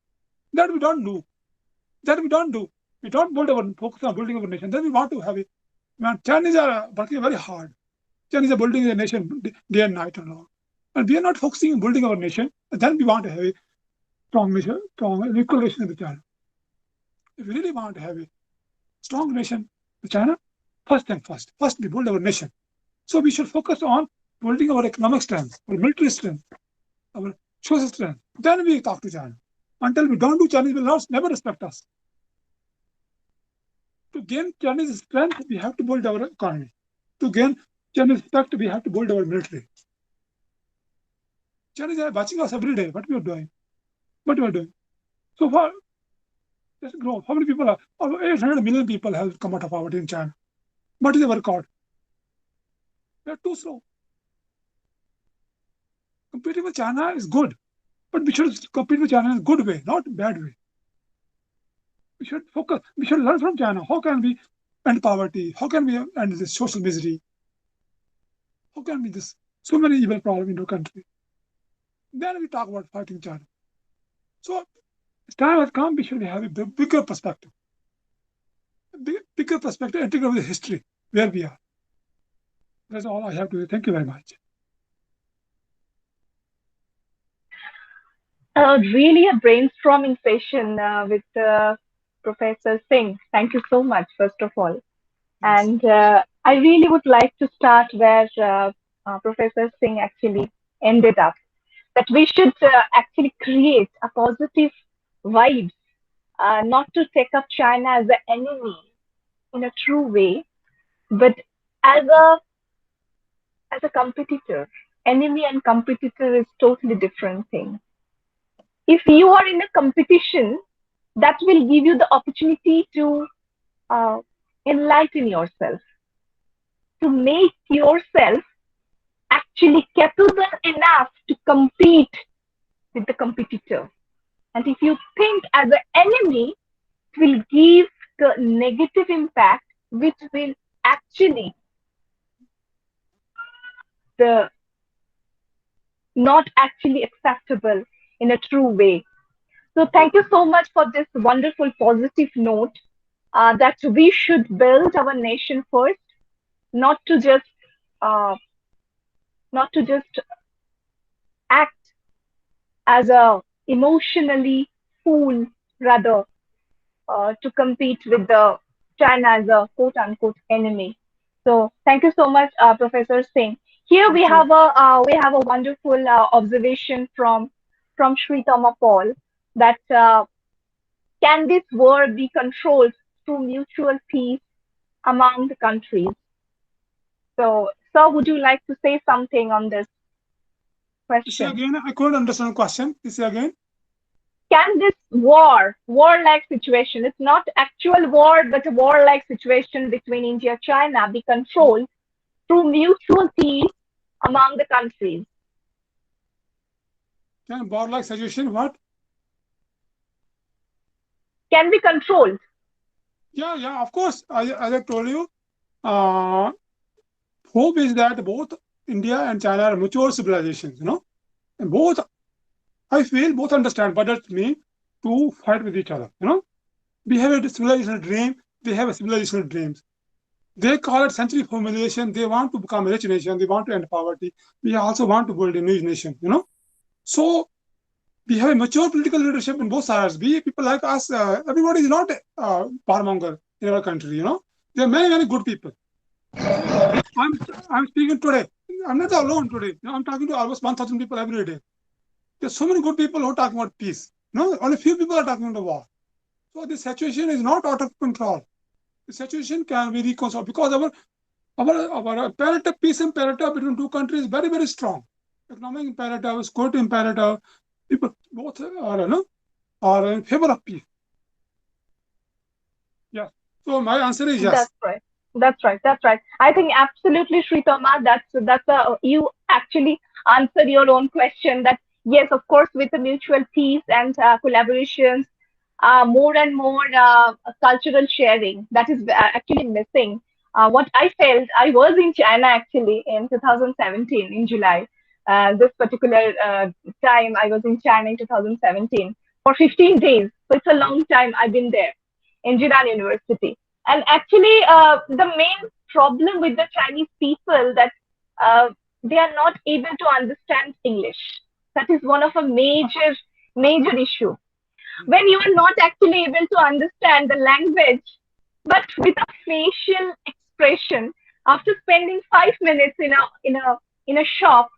That we don't do. We don't focus on building our nation. Then we want to have it. Man, Chinese are working very hard. Chinese are building their nation day and night and all. And we are not focusing on building our nation. And then we want to have a strong nation, strong equal relation with China. If we really want to have a strong nation with China, first we build our nation. So we should focus on building our economic strength, our military strength, our social strength. Then we talk to China. Until we don't do, Chinese will never respect us. To gain Chinese strength, we have to build our economy. To gain Chinese respect, we have to build our military. Chinese are watching us every day. What we are doing? So far, let's grow. How many people are? Over 800 million people have come out of poverty in China. What is our record? We are too slow. Competing with China is good, but we should compete with China in a good way, not a bad way. We should focus. We should learn from China. How can we end poverty? How can we end this social misery? How can we this so many evil problems in our country? Then we talk about fighting China. So time has come. We should have a bigger perspective. Bigger perspective, integrated with history, where we are. That's all I have to say. Thank you very much. Really a brainstorming session with Professor Singh. Thank you so much, first of all. Yes. And I really would like to start where Professor Singh actually ended up. That we should actually create a positive vibes, not to take up China as an enemy in a true way, but as a competitor. Enemy and competitor is totally different thing. If you are in a competition, that will give you the opportunity to uh, enlighten yourself, to make yourself actually capable enough to compete with the competitor. And if you think as an enemy, it will give the negative impact which will actually the not actually acceptable in a true way. So thank you so much for this wonderful positive note that we should build our nation first, not to just uh, not to just act as a emotionally fool, rather to compete with the China as a quote unquote enemy. So thank you so much, Professor Singh. Here Okay. we have a wonderful observation from Sri Toma Paul that can this war be controlled through mutual peace among the countries? So, sir, would you like to say something on this Say question? again, I couldn't understand the question. Say again. Can this warlike situation, it's not actual war, but a warlike situation between India and China be controlled through mutual peace among the countries? Can bar like suggestion what? Can be controlled. Yeah, yeah, of course. As I told you, uh, hope is that both India and China are mature civilizations, and both, I feel, both understand what it means to fight with each other. We have a civilizational dream, they have a civilizational dreams. They call it century formulation. They want to become a rich nation. They want to end poverty. We also want to build a new nation. So we have a mature political leadership in both sides. We people like us, everybody is not warmonger in our country. There are many, many good people. So I'm I'm speaking today. I'm not alone today. I'm talking to almost 1,000 people every day. There's so many good people who are talking about peace. No, only few people are talking about war. So this situation is not out of control. The situation can be reconciled because our imperative, peace imperative between two countries is very, very strong. Economic imperative, security imperative, people both are in favor of peace. Yes. So my answer is yes. That's right. That's right. That's right. I think absolutely, Sritama. That's a you actually answered your own question. That yes, of course, with the mutual peace and collaborations, more and more cultural sharing that is actually missing. What I felt, I was in China actually in 2017 in July. This particular time, I was in China in 2017 for 15 days. So it's a long time I've been there in Jinan University. And actually, the main problem with the Chinese people that uh, they are not able to understand English. That is one of a major issue when you are not actually able to understand the language, but with a facial expression, after spending 5 minutes in a shop,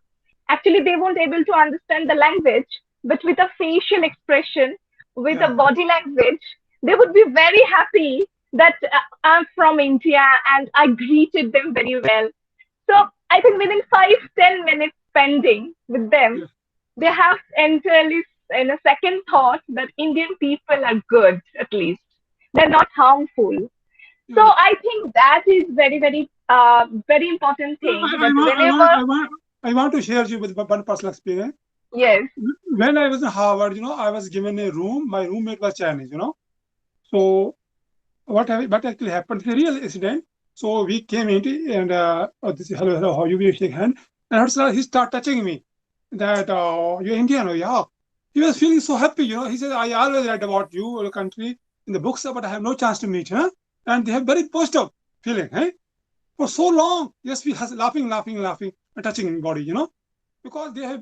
actually they won't able to understand the language, but with a facial expression, with a Yeah. body language, they would be very happy that I'm from India and I greeted them very well. So I think within 5-10 minutes spending with them, Yeah. they have entirely in a second thought that Indian people are good, at least. They're not harmful. So Yeah. I think that is very important thing I that want I whenever, want I want I want to share you with one personal experience. yes, When I was in Harvard, I was given a room. My roommate was Chinese. So what actually happened? It's a real incident. So we came in and this hello, hello, how you will shake hand. And he started touching me. That you're Indian, oh, yeah. He was feeling so happy. He said, I always read about you, your country in the books, but I have no chance to meet, huh? And they have very positive feeling, hey? For so long, yes, we has laughing, laughing, laughing, and touching body, because they have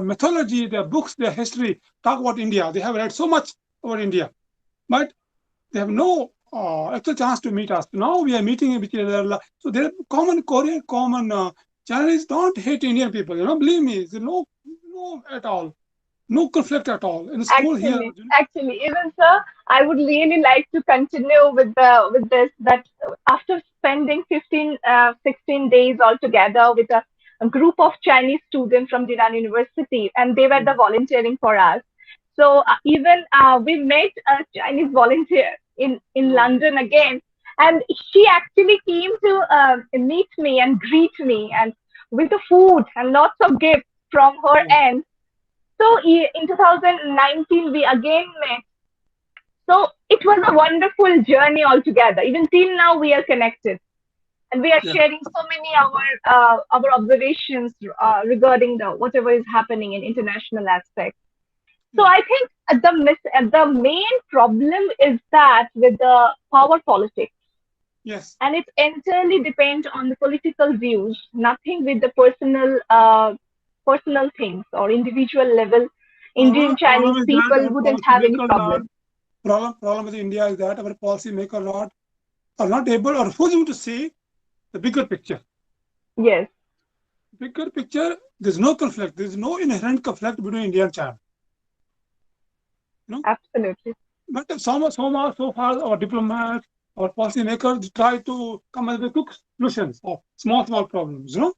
mythology, their books, their history talk about India. They have read so much about India, but they have no actual chance to meet us. Now we are meeting with each other. So there are common Korean, common Chinese don't hate Indian people. Believe me, there's no at all, no conflict at all in school here. actually, even sir, I would really like to continue with this that after spending 16 days altogether with a group of Chinese students from Jinan University, and they were the volunteering for us. So even we met a Chinese volunteer in Oh, London again, and she actually came to meet me and greet me, and with the food and lots of gifts from her oh, end. So in 2019, we again met. So it was a wonderful journey altogether. Even till now, we are connected and we are Yeah. sharing so many our observations regarding the whatever is happening in international aspects. So Yeah. I think the main problem is that with the power politics, Yes. and it entirely depends on the political views, nothing with the personal things or individual level. Indian Problem Chinese is that people our wouldn't have any policymakers are problem. problem with India is that our policymakers are not able or refusing to see the bigger picture. Yes, Bigger picture, there's no conflict. There's no inherent conflict between India and China. You know, absolutely. but so far our diplomats, our policymakers try to come up with quick solutions of small problems. You know,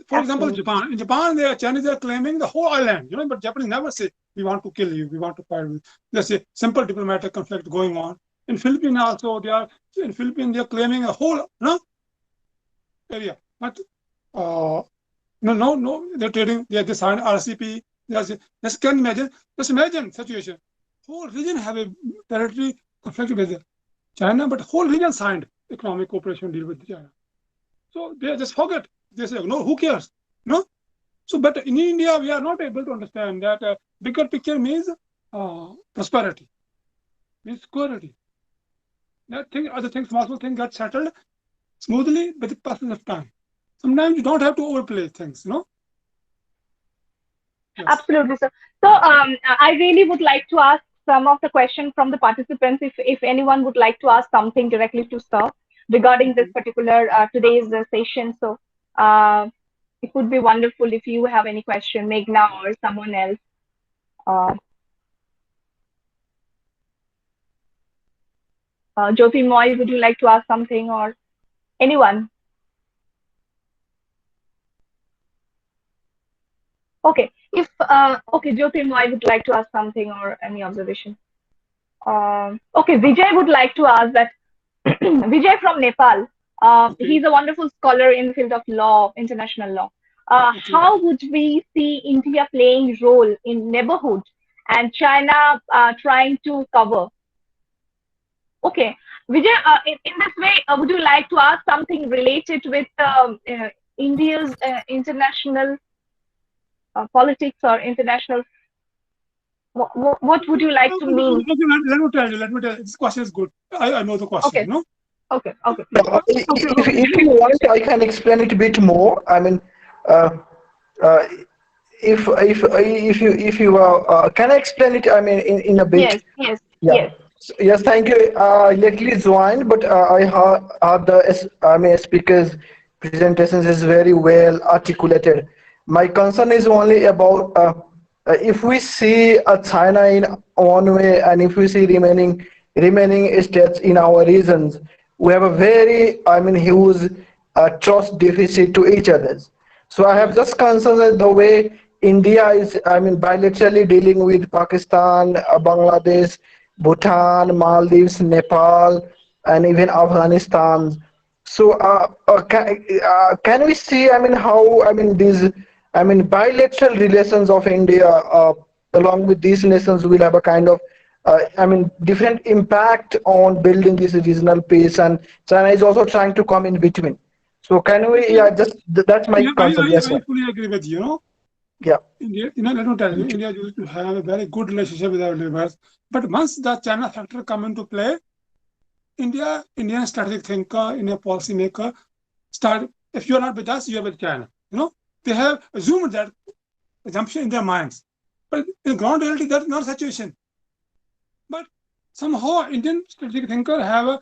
for example, Absolutely. Japan. In Japan, the Chinese are claiming the whole island. You know, but Japanese never say we want to kill you, we want to fight with. There's a simple diplomatic conflict going on. In Philippines also, they are claiming a whole area, but uh, no, they're trading. They signed RCP. Just can imagine. Just imagine situation. Whole region have a territory conflict with China, but whole region signed economic cooperation deal with China. So they just forget. They say, no, who cares? No. So, but in India, we are not able to understand that bigger picture means prosperity, means security. That thing, other things, small things get settled smoothly with the passage of time. Sometimes you don't have to overplay things. Yes. Absolutely, sir. So, I really would like to ask some of the questions from the participants. If anyone would like to ask something directly to sir regarding this Okay. particular today's session, so uh, it would be wonderful if you have any question, Meghna or someone else. Uh, Jyoti Moy, would you like to ask something or anyone? Okay, if okay, Jyoti Moy would like to ask something or any observation. Okay, Vijay would like to ask that. Vijay from Nepal. Okay. He's a wonderful scholar in the field of law, international law. Okay. How would we see India playing role in neighborhood and China trying to cover? Okay, Vijay, in this way, would you like to ask something related with India's international politics or international? What would you like to Okay, mean? let me tell you. Let me tell you. This question is good. I know the question. Okay, okay, okay, Yeah, please. Okay. if you want, I can explain it a bit more. I mean, uh, uh, if you can I explain it? I mean, in a bit. Yes, yes, Yeah. yes. Yes, thank you. I lately joined, but I heard I mean, speaker's presentations is very well articulated. My concern is only about if we see China in one way, and if we see remaining states in our regions, we have a very, I mean, huge trust deficit to each other. So I have Yes. just concerns that the way India is, I mean, bilaterally dealing with Pakistan, Bangladesh, Bhutan, Maldives, Nepal, and even Afghanistan. So can we see, I mean, how, I mean, these, I mean, bilateral relations of India along with these nations will have a kind of, I mean, different impact on building this regional peace, and China is also trying to come in between. So can we, Okay. yeah, just that's my Yeah, concern. Yes, I sir. fully agree with you. Yeah. India, let me tell you, India used to have a very good relationship with our neighbors. But once the China factor come into play, Indian strategic thinker, Indian policymaker start, if you're not with us, you're with China. They have assumed that assumption in their minds. But in ground reality, that's not the situation. But somehow Indian strategic thinker have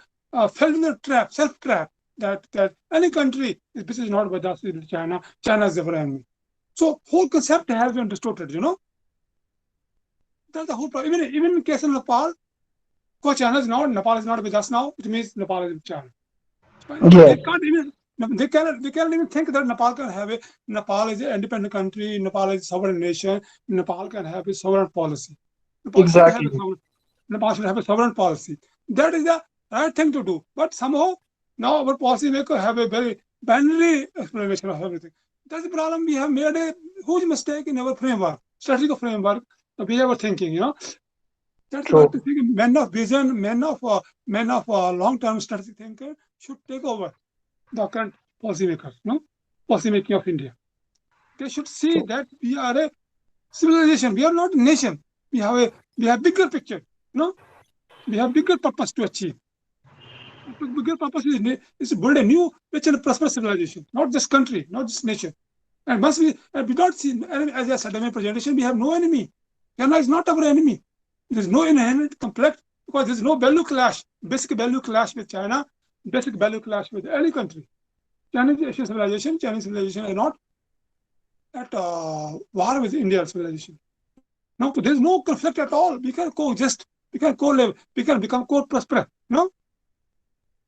fell in the trap, self-trap, that any country, if this is not with us, with China, China is our enemy. So whole concept has been distorted. That's the whole problem. Even in case of Nepal, because China is not, Nepal is not with us now, it means Nepal is with China. They Yes. can't even they can't even think that Nepal is an independent country, Nepal is a sovereign nation, Nepal can have a sovereign policy. Nepal should have a Exactly. sovereign Nepal should have a sovereign policy. That is the right thing to do. But somehow now our policymakers have a very binary explanation of everything. That's the problem. We have made a huge mistake in our framework, strategic framework, we were thinking. That's what True. men of vision, men of long-term strategic thinker should take over the current policymakers, no, policy making of India. They should see True. that we are a civilization. We are not a nation. We have bigger picture. No, we have bigger purpose to achieve. The bigger purpose is to build a new, rich and prosperous civilization, not just country, not just nation. And must be, and we don't see enemy, as I said in my presentation, we have no enemy. China is not our enemy. There is no inherent conflict because there is no value clash, basic value clash with China, basic value clash with any country. Chinese civilization is not at war with Indian civilization. No, there is no conflict at all. We can coexist. We can co-live. We can become co-prosperous. No.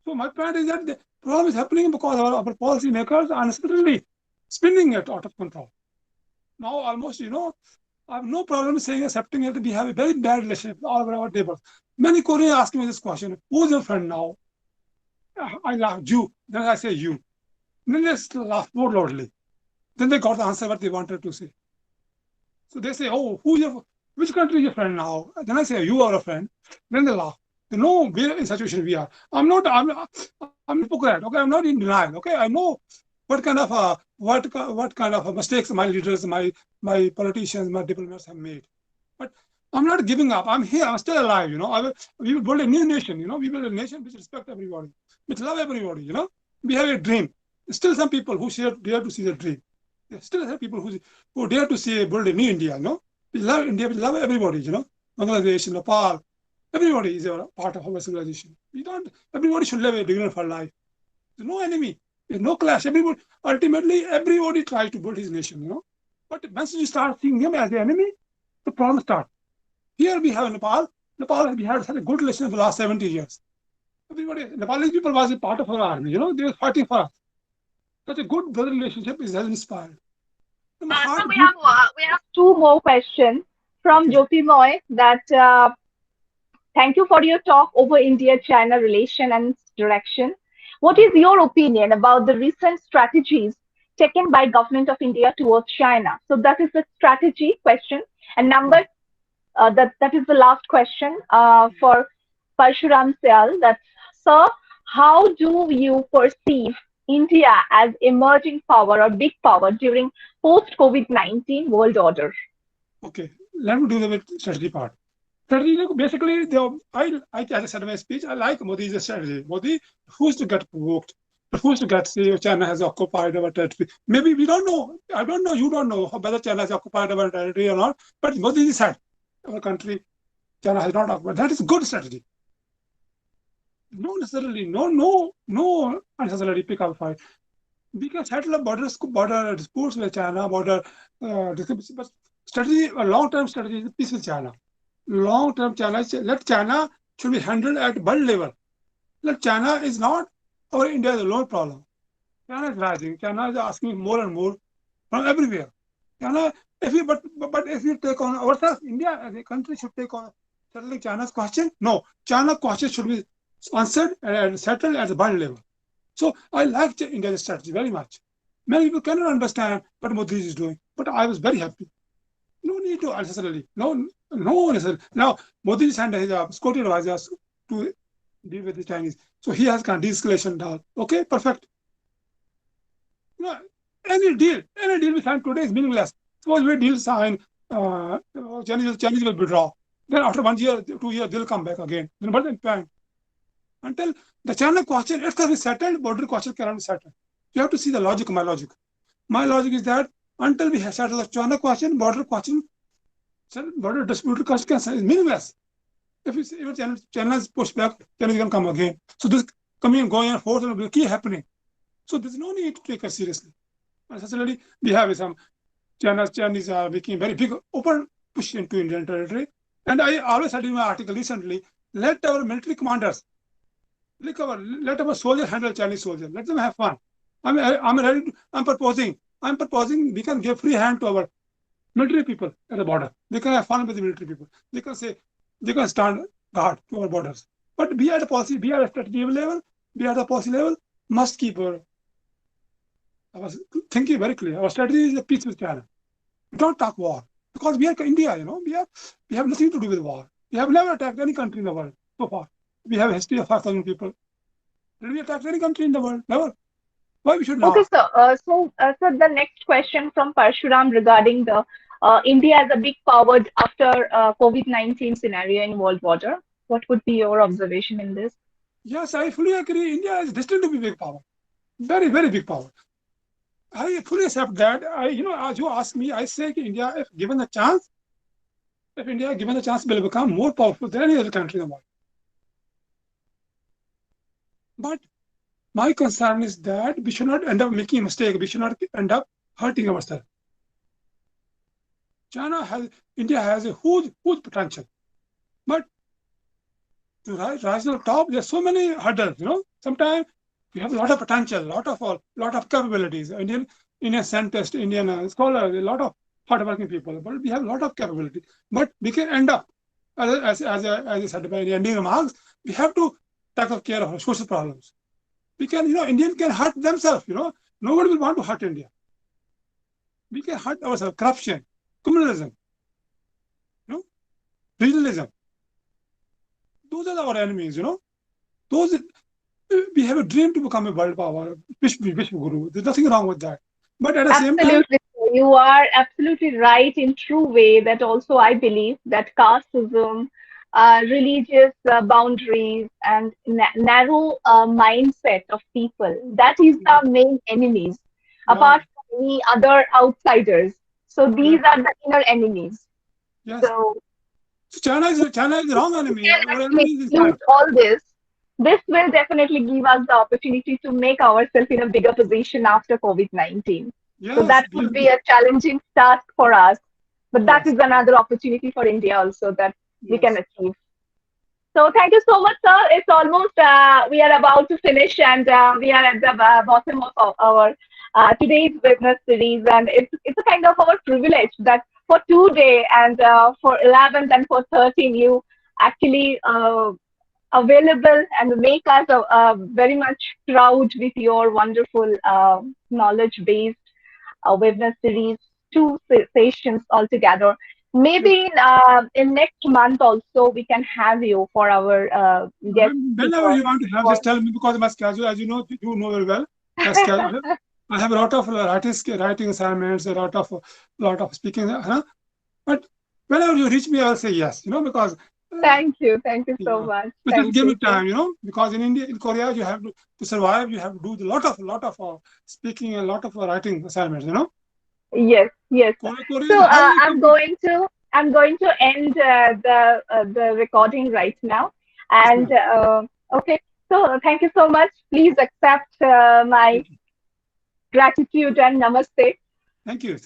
So my point is that the problem is happening because our policy makers are unnecessarily spinning it out of control. Now almost, I have no problem saying accepting it. We have a very bad relationship all over our neighbors. Many Koreans ask me this question: who's your friend now? I laugh, you. Then I say you. Then they laugh more loudly. Then they got the answer what they wanted to say. So they say, oh, which country is your friend now? Then I say, you are a friend. Then they laugh. They know where in situation we are. I'm hypocrite. Okay, I'm not in denial. Okay, I know what kind of what kind of mistakes my leaders, my politicians, my diplomats have made. But I'm not giving up. I'm here. I'm still alive. We will build a new nation. We build a nation which respect everybody, which love everybody. We have a dream. Still, some people who dare to see the dream. There still have people who dare to say build a new India. We love India. We love everybody. Bangladesh, Nepal, everybody is a part of our civilization. Everybody should live a dignified life. There's no enemy. There's no clash. Ultimately, everybody tries to build his nation. But once you start seeing him as the enemy, the problem starts. Here we have Nepal. Nepal, we had such a good relation for the last 70 years. Nepali people was a part of our army. They were fighting for us. Such a good brother relationship has inspired. My So heart beat. we have two more questions from Okay. Jyoti Moy that thank you for your talk over India-China relation and its direction. What is your opinion about the recent strategies taken by government of India towards China? So that is the strategy question. And number that is the last question for Parshuram Syal. That's sir, how do you perceive India as emerging power or big power during post-COVID-19 world order? Okay. Let me do the strategy part. Strategy, basically, as I said in my speech, I like Modi's strategy. Modi refused to get provoked, refused to get say China has occupied our territory. Maybe we don't know. I don't know. You don't know whether China has occupied our territory or not. But Modi said our country, China has not occupied. That is good strategy. No unnecessarily pick up fight. We can settle a border disputes with China, but strategy, a long-term strategy is peace with China. Long-term China, let China should be handled at world level. Let China is not our India is a low problem. China is rising. China is asking more and more from everywhere. China, but if we take on ourselves, India as a country should take on settling China's question. No, China question should be answered and settled at the world level. So I like India's strategy very much. Many people cannot understand what Modi is doing, but I was very happy. No need to unnecessarily. No necessarily. Now Modi sent his security advisors to deal with the Chinese. So he has kind of de-escalation down. Okay, perfect. No, any deal we sign today is meaningless. Suppose we deal sign, Chinese will withdraw. Then after 1 year, 2 years, they'll come back again. Then what the point? Until the China question itself is settled, border question cannot be settled. You have to see the logic, my logic. My logic is that until we have settled the China question, border dispute question is meaningless. If China is pushed back, China can come again. So this coming and going and forth will keep happening. So there's no need to take it seriously. Necessarily, we have some Chinese are making very big open push into Indian territory. And I always said in my article recently, let our military commanders, let our soldiers handle Chinese soldiers. Let them have fun. I'm proposing we can give free hand to our military people at the border. They can have fun with the military people. They can stand guard to our borders. But we at a strategy level, we at a policy level must keep I was thinking very clear. Our strategy is peace with China. We don't talk war because we are India. We have nothing to do with war. We have never attacked any country in the world so far. We have a history of 5,000 people. Did we attack any country in the world? Never. Why we should Okay, now? so the next question from Parshuram regarding the India as a big power after COVID-19 scenario in world order. What would be your observation in this? Yes, I fully agree. India is destined to be big power. Very, very big power. I fully accept that. As you ask me, I say India, if given the chance, if India given the chance, will become more powerful than any other country in the world. But my concern is that we should not end up making a mistake. We should not end up hurting ourselves. India has a huge, huge potential. But to rise to the top, there's so many hurdles. Sometimes we have a lot of potential, lot of capabilities. Indian scientists, Indian scholars, a lot of hardworking people. But we have a lot of capability. But we can end up, as I said by the ending remarks, we have to take care of our social problems. We can, Indian can hurt themselves. Nobody will want to hurt India. We can hurt ourselves. Corruption, communalism, regionalism. Those are our enemies. Those we have a dream to become a world power, Vishwa Guru. There's nothing wrong with that. But at the same time, Absolutely. You are absolutely right in true way that also I believe that casteism, religious boundaries and narrow mindset of people, that is the main enemies, yeah, apart from any other outsiders. So these correct. are the inner enemies. Yes. So So China is the wrong enemy. can Our actually enemy is include inside. all this. This will definitely give us the opportunity to make ourselves in a bigger position after COVID-19. So Yes, that would be a challenging task for us, but that yes, is another opportunity for India also that we can yes. achieve. So thank you so much, sir. It's almost we are about to finish, and we are at the bottom of our today's business series, and it's a kind of our privilege that for today and for 11th and for 13 you actually available and make us very much proud with your wonderful knowledge based webinar series, two sessions altogether. Yes. Maybe in next month also we can have you for our guest Whenever speaker. you want to have, For just tell me because my schedule, as you know very well, my schedule. I have a lot of writing assignments, a lot of speaking. But whenever you reach me, I will say yes. Because thank you so yeah, much. but just Thank give me you. time. Because in India, in Korea, you have to survive. You have to do a lot of speaking and a lot of writing assignments. Yes, yes, sir. Korea is So a highly I'm going to end the recording right now. yes, And ma'am. okay, so thank you so much. Please accept my Thank you. gratitude and namaste. Thank you.